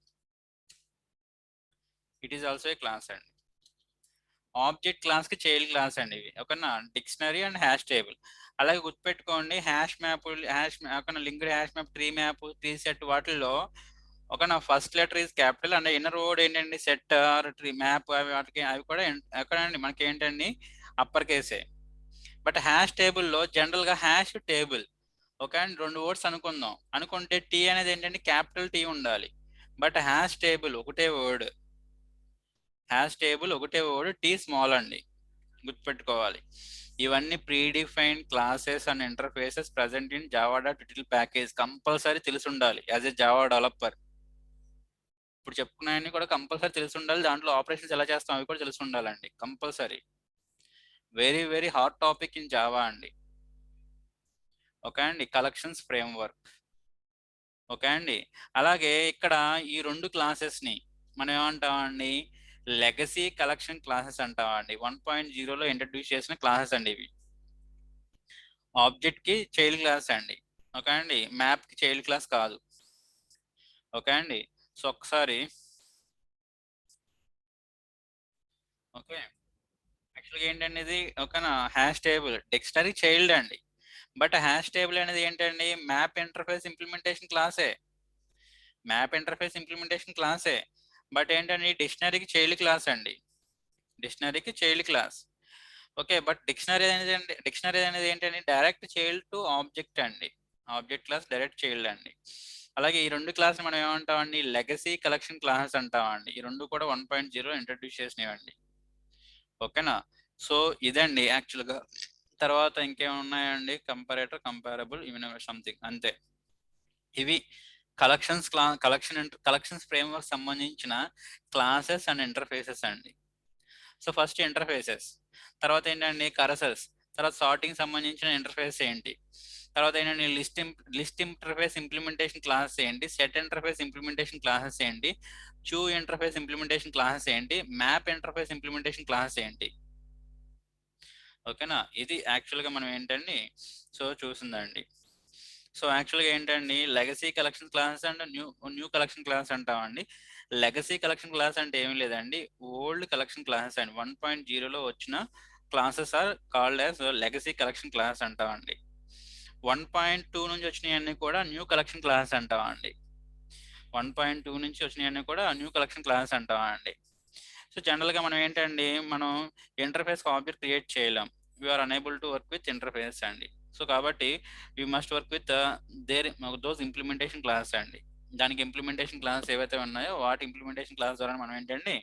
it is also a class అండి. ఆబ్జెక్ట్ క్లాస్ కి చైల్డ్ క్లాస్ అండి ఇవి. ఓకేనా, డిక్షనరీ అండ్ హ్యాష్ టేబుల్. అలాగే గుర్తుపెట్టుకోండి హ్యాష్ మ్యాప్, ఒక linked hash map, tree map, tree set వాటిల్లో ఒక first letter is capital and inner word ఏంటండి సెట్ ఆర్ ట్రీ మ్యాప్ వాటికి అవి కూడా ఎక్కడండి మనకి ఏంటండి అప్పర్ కేసే. బట్ హ్యాష్ టేబుల్లో జనరల్గా హ్యాష్ టేబుల్. ఓకే అండి, రెండు వర్డ్స్ అనుకుందాం. అనుకుంటే టీ అనేది ఏంటంటే క్యాపిటల్ టీ ఉండాలి. బట్ హ్యాష్ టేబుల్ ఒకటే వర్డ్, హ్యాష్ టేబుల్ ఒకటే వర్డ్, టీ స్మాల్ అండి. గుర్తుపెట్టుకోవాలి. ఇవన్నీ predefined classes and interfaces present in java.util package. Compulsory తెలిసి ఉండాలి యాజ్ ఎ జావా డెవలపర్. ఇప్పుడు చెప్పుకున్నాయని కూడా కంపల్సరీ తెలిసి ఉండాలి. దాంట్లో ఆపరేషన్స్ ఎలా చేస్తాం అవి కూడా తెలిసి ఉండాలండి compulsory. Very very hot topic in Java అండి. ఓకే అండి, కలెక్షన్స్ ఫ్రేమ్వర్క్. ఓకే అండి, అలాగే ఇక్కడ ఈ రెండు క్లాసెస్ని మనం ఏమంటామండి లెగసీ కలెక్షన్ క్లాసెస్ అంటామండి. 1.0లో ఇంట్రడ్యూస్ చేసిన క్లాసెస్ అండి ఇవి. ఆబ్జెక్ట్ కి చైల్డ్ క్లాస్ అండి. ఓకే అండి, మ్యాప్ కి చైల్డ్ క్లాస్ కాదు. ఓకే అండి, సో ఒకసారి ఓకే, యాక్చువల్గా ఏంటండి ఇది ఓకేనా, హ్యాష్ టేబుల్ డిక్షనరీ చైల్డ్ అండి. బట్ హ్యాష్ టేబుల్ అనేది ఏంటండి మ్యాప్ ఇంటర్ఫేస్ ఇంప్లిమెంటేషన్ క్లాసే. మ్యాప్ ఇంటర్ఫేస్ ఇంప్లిమెంటేషన్ క్లాసే, బట్ ఏంటండి డిక్షనరీకి చైల్డ్ క్లాస్ అండి. డిక్షనరీకి child class. Okay, but dictionary అనేది ఏంటంటే డైరెక్ట్ చైల్డ్ టు ఆబ్జెక్ట్ అండి. ఆబ్జెక్ట్ క్లాస్ డైరెక్ట్ చైల్డ్ అండి. అలాగే ఈ రెండు క్లాస్ మనం ఏమంటామండి లెగసీ కలెక్షన్ క్లాసెస్ అంటామండి. ఈ రెండు కూడా 1.0 ఇంట్రడ్యూస్ చేసినవండి. ఓకేనా, సో ఇదండి యాక్చువల్గా. తర్వాత ఇంకేమున్నాయండి కంపారేటర్, కంపారబుల్, ఇవి సంథింగ్ అంతే. ఇవి కలెక్షన్స్ ఫ్రేమ్వర్క్ సంబంధించిన క్లాసెస్ అండ్ ఇంటర్ఫేసెస్ అండి. సో ఫస్ట్ ఇంటర్ఫేసెస్, తర్వాత ఏంటండి కరసర్స్, తర్వాత సార్టింగ్ సంబంధించిన ఇంటర్ఫేస్ ఏంటి, తర్వాత ఏంటంటే లిస్ట్ ఇంటర్ఫేస్ ఇంప్లిమెంటేషన్ క్లాసెస్ ఏంటి, సెట్ ఇంటర్ఫేస్ ఇంప్లిమెంటేషన్ క్లాసెస్ ఏంటి, క్యూ ఇంటర్ఫేస్ ఇంప్లిమెంటేషన్ క్లాసెస్ ఏంటి, మ్యాప్ ఇంటర్ఫేస్ ఇంప్లిమెంటేషన్ క్లాసెస్ ఏంటి. ఓకేనా, ఇది యాక్చువల్గా మనం ఏంటండి సో చూసిందండి. సో యాక్చువల్గా ఏంటండి legacy collection classes and new collection class అంటామండి. లెగసీ కలెక్షన్ క్లాస్ అంటే ఏమీ లేదండి ఓల్డ్ కలెక్షన్ క్లాసెస్ అండి. 1.0లో వచ్చిన classes are called as legacy collection class అంటామండి. 1.2 నుంచి వచ్చినవన్నీ కూడా న్యూ కలెక్షన్ క్లాసెస్ అంటామండి. 1.2 నుంచి వచ్చినవన్నీ కూడా న్యూ కలెక్షన్ క్లాసెస్ అంటామండి. సో జనరల్గా మనం ఏంటండి, మనం ఇంటర్ఫేస్ ఆబ్జెక్ట్ క్రియేట్ చేయలేం. We are unable to work with interface అండి. సో కాబట్టి we must work with there those implementation classes అండి. దానికి ఇంప్లిమెంటేషన్ క్లాసెస్ ఏవైతే ఉన్నాయో వాటి ఇంప్లిమెంటేషన్ క్లాస్ ద్వారా మనం ఏంటండి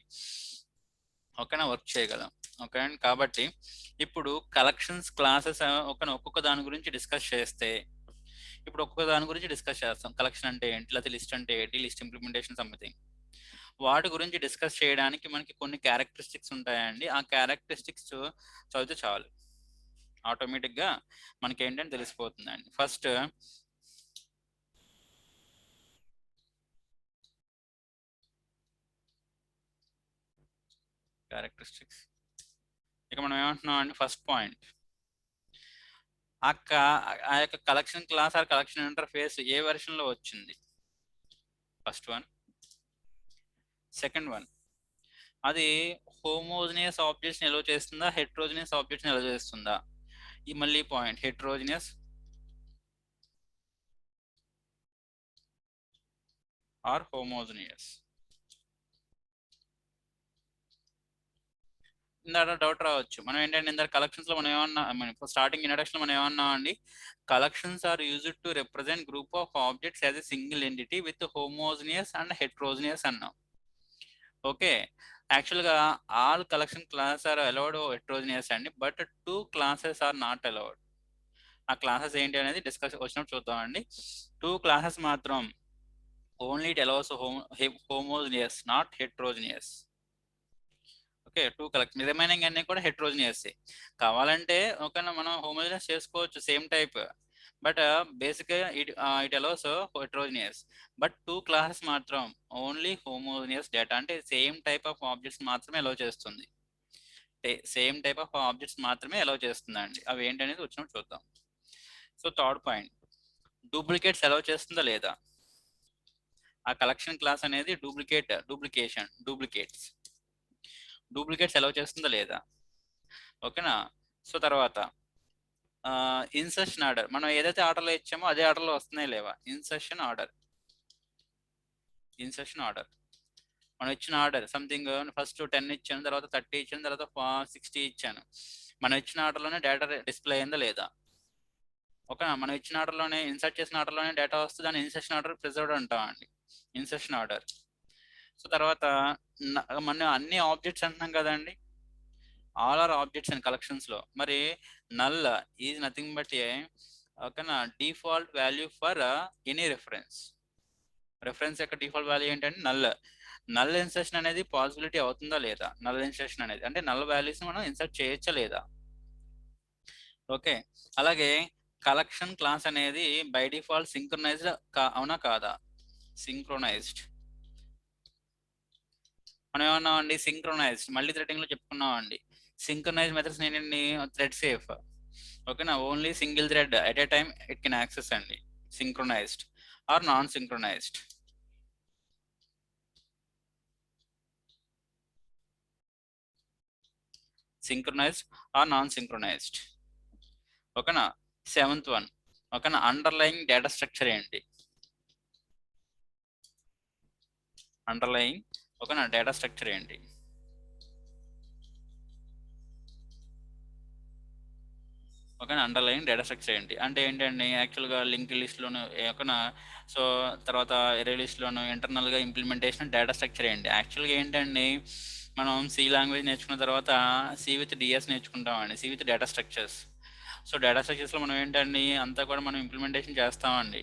ఓకేనా వర్క్ చేయగలం. ఓకే అండి. కాబట్టి ఇప్పుడు కలెక్షన్స్ క్లాసెస్ ఒక్కొక్క దాని గురించి డిస్కస్ చేస్తే, ఇప్పుడు ఒక్కొక్క దాని గురించి డిస్కస్ చేస్తాం. కలెక్షన్ అంటే ఏంటి, లేకపోతే లిస్ట్ అంటే ఏంటి, లిస్ట్ ఇంప్లిమెంటేషన్ సంథింగ్. వాటి గురించి డిస్కస్ చేయడానికి మనకి కొన్ని క్యారెక్టరిస్టిక్స్ ఉంటాయండి. ఆ క్యారెక్టరిస్టిక్స్ చదివితే చాలు, ఆటోమేటిక్గా మనకి ఏంటని తెలిసిపోతుందండి. ఫస్ట్ క్యారెక్టరిస్టిక్స్, ఇక మనం ఏమంటున్నాం అండి, ఫస్ట్ పాయింట్ ఆ యొక్క collection class or collection interface ఏ వెర్షన్ లో వచ్చింది, ఫస్ట్ వన్. సెకండ్ వన్, అది హోమోజినియస్ ఆబ్జెక్ట్స్ ఎలో చేస్తుందా, హెట్రోజినియస్ ఆబ్జెక్ట్స్ ఎలో చేస్తుందా. ఈ మళ్ళీ పాయింట్, హెట్రోజినియస్ ఆర్ హోమోజినియస్. ఇందాక డౌట్ రావచ్చు, మనం ఏంటంటే ఇందాక కలెక్షన్స్ లో మనం ఏమన్నా, స్టార్టింగ్ ఇంట్రడక్షన్ లో మనం ఏమన్నా అండి, collections are used to represent group of objects as a single entity with homogeneous and heterogeneous అన్నాం. ఓకే, యాక్చువల్గా all collection classes are allowed heterogeneous అండి, but 2 classes are not allowed. ఆ క్లాసెస్ ఏంటి అనేది డిస్కస్ వచ్చినప్పుడు చూద్దామండి. 2 క్లాసెస్ మాత్రం only it allows homogeneous, not heterogeneous. Okay, 2 collection, remaining అన్ని కూడా హెట్రోజినియస్. కావాలంటే ఓకేనా మనం హోమోజినియస్ చేసుకోవచ్చు సేమ్ టైప్, బట్ బేసిక్గా ఇట్ అలౌస్ హెట్రోజినియస్. బట్ 2 క్లాసెస్ మాత్రం ఓన్లీ హోమోజినియస్ డేటా, అంటే సేమ్ టైప్ ఆఫ్ ఆబ్జెక్ట్స్ మాత్రమే అలౌ చేస్తుంది. సేమ్ టైప్ ఆఫ్ ఆబ్జెక్ట్స్ మాత్రమే అలౌ చేస్తుందండి. అవి ఏంటనేది వచ్చినప్పుడు చూద్దాం. So third point, duplicates allow చేస్తుందా లేదా. ఆ కలెక్షన్ క్లాస్ అనేది డూప్లికేట్స్ అలౌ చేస్తుందా లేదా. ఓకేనా. సో తర్వాత ఇన్సర్షన్ ఆర్డర్, మనం ఏదైతే ఆర్డర్లో ఇచ్చామో అదే ఆర్డర్లో వస్తున్నాయి లేవా. ఇన్సర్షన్ ఆర్డర్ మనం ఇచ్చిన ఆర్డర్ సంథింగ్, ఫస్ట్ 10 ఇచ్చాను, తర్వాత 30 ఇచ్చాను, తర్వాత 60 ఇచ్చాను. మనం ఇచ్చిన ఆర్డర్లోనే డేటా డిస్ప్లే అయిందా లేదా. ఓకేనా, మనం ఇచ్చిన ఆర్డర్లోనే, ఇన్సర్ట్ చేసిన ఆర్డర్లోనే డేటా వస్తుంది, దాన్ని ఇన్సర్షన్ ఆర్డర్ ప్రిజర్వ్డ్ అంటామండి, ఇన్సర్షన్ ఆర్డర్. సో తర్వాత మనం అన్ని ఆబ్జెక్ట్స్ అంటున్నాం కదండి, all are objects and collections లో. మరి null is nothing but a ఓకేనా default value for any reference యొక్క డిఫాల్ట్ వాల్యూ ఏంటంటే నల్ ఇన్సర్షన్ అనేది పాసిబిలిటీ అవుతుందా లేదా. నల్ ఇన్సర్షన్ అనేది అంటే నల్ వాల్యూస్ మనం ఇన్సర్ట్ చేయొచ్చా లేదా. ఓకే, అలాగే కలెక్షన్ క్లాస్ అనేది బై డిఫాల్ట్ సింక్రొనైజ్డ్ అవునా కాదా. సింక్రొనైజ్డ్, మనం ఏమన్నామండి, సింక్రొనైజ్డ్ మళ్ళీ థ్రెడింగ్ లో చెప్పుకున్నామండి. సింక్రొనైజ్ మెథడ్స్ ఏంటండి, థ్రెడ్ సేఫ్. ఓకేనా, only single thread at a time it can access అండి, synchronized or non synchronized. Synchronized or non synchronized. ఓకేనా. సెవెంత్ వన్, ఓకేనా అండర్లయింగ్ డేటా స్ట్రక్చర్ ఏంటి. అండర్లయింగ్ ఓకేనా డేటా స్ట్రక్చర్ ఏంటి. ఓకేనా, అండర్లైన్ డేటా స్ట్రక్చర్ ఏంటి అంటే ఏంటండి, యాక్చువల్గా లింక్ లిస్ట్లోను ఓకేనా. సో తర్వాత ఎరే లిస్ట్లోను ఇంటర్నల్గా ఇంప్లిమెంటేషన్ డేటా స్ట్రక్చర్ ఏంటి. యాక్చువల్గా ఏంటండి, మనం సి లాంగ్వేజ్ నేర్చుకున్న తర్వాత సి విత్ డిఎస్ నేర్చుకుంటామండి, C with data structures. So data స్ట్రక్చర్స్లో మనం ఏంటండి అంతా కూడా మనం ఇంప్లిమెంటేషన్ చేస్తామండి.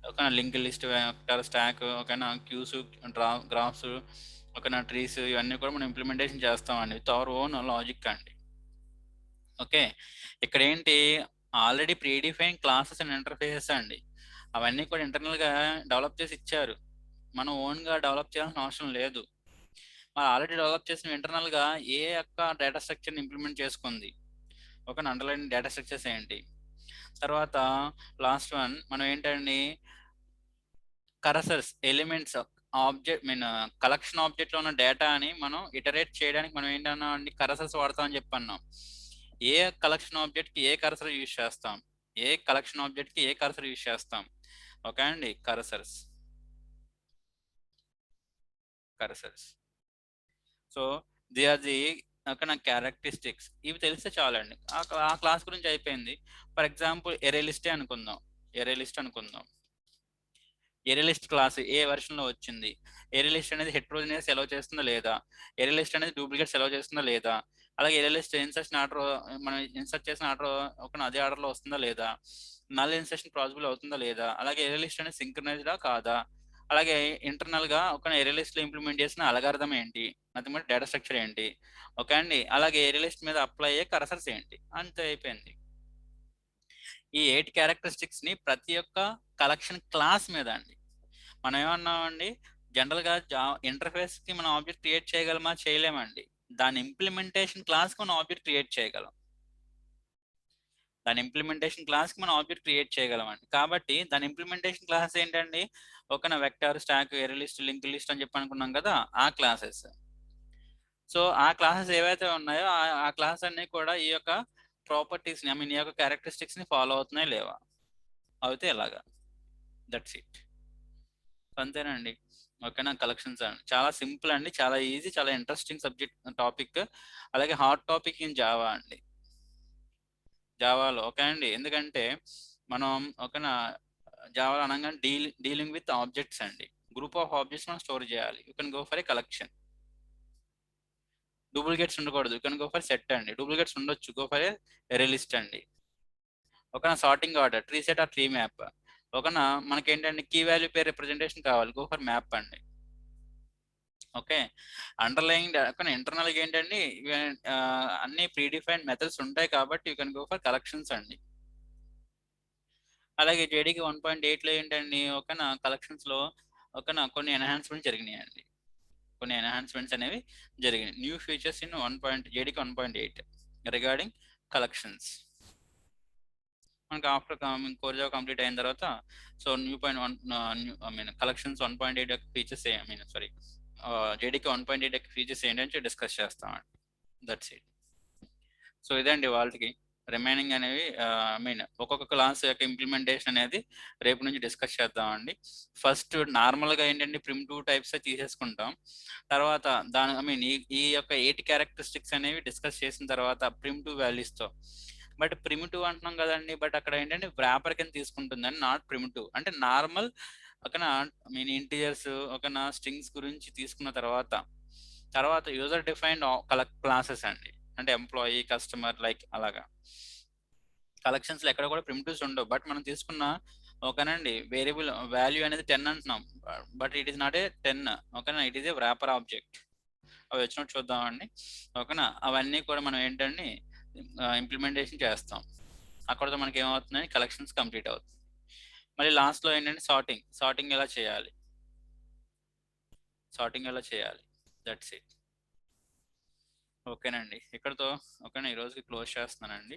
ఓకేనా, లింక్ లిస్ట్, వెక్టర్ స్టాక్, ఓకేనా క్యూస్, గ్రాఫ్స్, ఓకేనా ట్రీస్, ఇవన్నీ కూడా మనం ఇంప్లిమెంటేషన్ చేస్తామండి విత్ అవర్ ఓన్ లాజిక్ అండి. ఓకే, ఇక్కడ ఏంటి, already predefine classes and interfaces అండి, అవన్నీ కూడా ఇంటర్నల్గా డెవలప్ చేసి ఇచ్చారు, మనం ఓన్గా డెవలప్ చేయాల్సిన అవసరం లేదు. మనం ఆల్రెడీ డెవలప్ చేసిన ఇంటర్నల్గా ఏ యొక్క డేటా స్ట్రక్చర్ని ఇంప్లిమెంట్ చేసుకుంది. ఓకే, అండర్లైన్ డేటా స్ట్రక్చర్స్ ఏంటి. తర్వాత లాస్ట్ వన్, మనం ఏంటండి కరసర్స్ ఎలిమెంట్స్ ఆబ్జెక్ట్ కలెక్షన్ ఆబ్జెక్ట్ లో ఉన్న డేటా అని మనం ఇటరేట్ చేయడానికి మనం ఏంటన్నా అండి కరసర్స్ వాడతామని చెప్పన్నాం. ఏ కలెక్షన్ ఆబ్జెక్ట్ కి ఏ కరసర్ యూజ్ చేస్తాం, ఏ కలెక్షన్ ఆబ్జెక్ట్ కి ఏ కర్సర్ యూజ్ చేస్తాం? ఓకే అండి, cursors. So they are the ఓకేనా క్యారెక్టరిస్టిక్స్. ఇవి తెలిస్తే చాలండి, ఆ క్లాస్ గురించి అయిపోయింది. ఫర్ ఎగ్జాంపుల్ ఎరే లిస్టే అనుకుందాం. ఎరే లిస్ట్ అనుకుందాం. ఎరే లిస్ట్ క్లాస్ ఏ వెర్షన్ లో వచ్చింది? ఎరే లిస్ట్ అనేది హెట్రోజనియస్ ఎలవ్ చేస్తుందా లేదా? ఎరే లిస్ట్ అనేది డూప్లికేట్స్ ఎలవ్ చేస్తుందా లేదా? అలాగే ఎరే లిస్ట్ ఇన్సర్షన్ ఆర్డర్, మనం ఇన్సర్ట్ చేసిన ఆర్డర్ ఒక అదే ఆర్డర్ లో వస్తుందా లేదా? నల్ ఇన్సర్షన్ పాసిబుల్ అవుతుందా లేదా? అలాగే ఎరే లిస్ట్ అనేది సింక్రనైజ్డా కాదా? అలాగే ఇంటర్నల్ గా ఒక ఎరే లిస్ట్ లో ఇంప్లిమెంట్ చేసిన అల్గారిథం ఏంటి? అది డేటా స్ట్రక్చర్ ఏంటి? ఓకే అండి. అలాగే ఎరే లిస్ట్ మీద అప్లై అయ్యే కర్సర్స్ ఏంటి? అంతే, అయిపోయింది. ఈ 8 క్యారెక్టరిస్టిక్స్ ని ప్రతి ఒక్క కలెక్షన్ క్లాస్ మీద అండి. మనం ఏమన్నామండి, జనరల్ గా ఇంటర్ఫేస్ కి మనం ఆబ్జెక్ట్ క్రియేట్ చేయగలమా? చేయలేమండి. దాని ఇంప్లిమెంటేషన్ క్లాస్ కి మనం ఆబ్జెక్ట్ క్రియేట్ చేయగలం. దాని ఇంప్లిమెంటేషన్ క్లాస్ కి మనం ఆబ్జెక్ట్ క్రియేట్ చేయగలం అండి. కాబట్టి దాని ఇంప్లిమెంటేషన్ క్లాస్ ఏంటండి? ఒక vector, stock, ఎరే list, link list అని చెప్పి అనుకున్నాం కదా, ఆ క్లాసెస్. సో ఆ క్లాసెస్ ఏవైతే ఉన్నాయో ఆ క్లాస్ అన్ని కూడా ఈ యొక్క ప్రాపర్టీస్ ని, ఐ మీన్ ఈ యొక్క క్యారెక్టరిస్టిక్స్ ని ఫాలో అవుతున్నాయి లేవా? అయితే ఎలాగా? That's it. అంతేనండి. ఓకేనా, కలెక్షన్స్ అండి చాలా సింపుల్ అండి, చాలా ఈజీ, చాలా ఇంట్రెస్టింగ్ సబ్జెక్ట్ టాపిక్. అలాగే హాట్ టాపిక్ ఇన్ జావా అండి, జావాలో. ఓకే అండి, ఎందుకంటే మనం ఓకేనా జావాలో అనగానే డీలింగ్ విత్ ఆబ్జెక్ట్స్ అండి. గ్రూప్ ఆఫ్ ఆబ్జెక్ట్స్ మనం స్టోర్ చేయాలి. You can go for a collection. Duplicates ఉండకూడదు, you can go for set అండి. డూప్లికేట్స్ ఉండొచ్చు, గో ఫర్ ఏ లిస్ట్ అండి. ఓకేనా, sorting order, tree set or tree map. ఓకేనా, మనకి ఏంటంటే కీ వాల్యూ పేర్ రిప్రజెంటేషన్ కావాలి, గో ఫర్ మ్యాప్ అండి. ఓకే, అండర్లైన్ ఇంటర్నల్ గా ఏంటండి, అన్ని ప్రీ డిఫైన్డ్ మెథడ్స్ ఉంటాయి కాబట్టి you can go for collections అండి. అలాగే జేడీకి 1.8 లో ఏంటండి, ఓకేనా కలెక్షన్స్ లో ఓకేనా కొన్ని ఎన్హాన్స్మెంట్స్ జరిగినాయండి. కొన్ని ఎన్హాన్స్మెంట్స్ అనేవి జరిగినాయి. New features in JDK 1.8 regarding collections. మనకి ఆఫ్టర్ కోర్ జావా కంప్లీట్ అయిన తర్వాత so new point one I mean collections 1.8 యొక్క features I mean sorry JDK 1.8 యొక్క ఫీచర్స్ ఏంటంటే డిస్కస్ చేస్తామండి. That's it. సో ఇదండి వాళ్ళకి రిమైనింగ్ అనేవి ఐ మీన్ ఒక్కొక్క క్లాస్ యొక్క ఇంప్లిమెంటేషన్ అనేది రేపు నుంచి డిస్కస్ చేద్దామండి. ఫస్ట్ నార్మల్గా ఏంటంటే ప్రిమిటివ్ టైప్స్ తీసేసుకుంటాం. తర్వాత దాని ఐ మీన్ ఈ యొక్క 8 క్యారెక్టరిస్టిక్స్ అనేవి డిస్కస్ చేసిన తర్వాత ప్రిమిటివ్ వాల్యూస్తో. బట్ ప్రిమిటివ్ అంటున్నాం కదండి, బట్ అక్కడ ఏంటంటే వ్రాపర్ కింద తీసుకుంటుందని, నాట్ ప్రిమిటివ్. అంటే నార్మల్ ఓకేనా ఐ మీన్ ఇంటీజర్స్ ఓకేనా స్ట్రింగ్స్ గురించి తీసుకున్న తర్వాత యూజర్ డిఫైన్డ్ క్లాసెస్ అండి. అంటే ఎంప్లాయీ, కస్టమర్, లైక్ అలాగా. కలెక్షన్స్ లో ఎక్కడ కూడా ప్రిమిటివ్స్ ఉండవు. బట్ మనం తీసుకున్న ఓకేనండి వేరియబుల్ వాల్యూ అనేది 10 అంటున్నాం, but it is not a 10. ఓకేనా, it is a wrapper object. అవి వచ్చినట్టు చూద్దామండి. ఓకేనా, అవన్నీ కూడా మనం ఏంటండి ఇంప్లిమెంటేషన్ చేస్తాం. అక్కడతో మనకి ఏమవుతుందని కలెక్షన్స్ కంప్లీట్ అవుతుంది. మళ్ళీ లాస్ట్ లో ఏంటంటే సార్టింగ్ ఎలా చేయాలి, దట్స్ ఇట్. ఓకేనండి, ఇక్కడతో ఓకేనా ఈ రోజుకి క్లోజ్ చేస్తున్నానండి.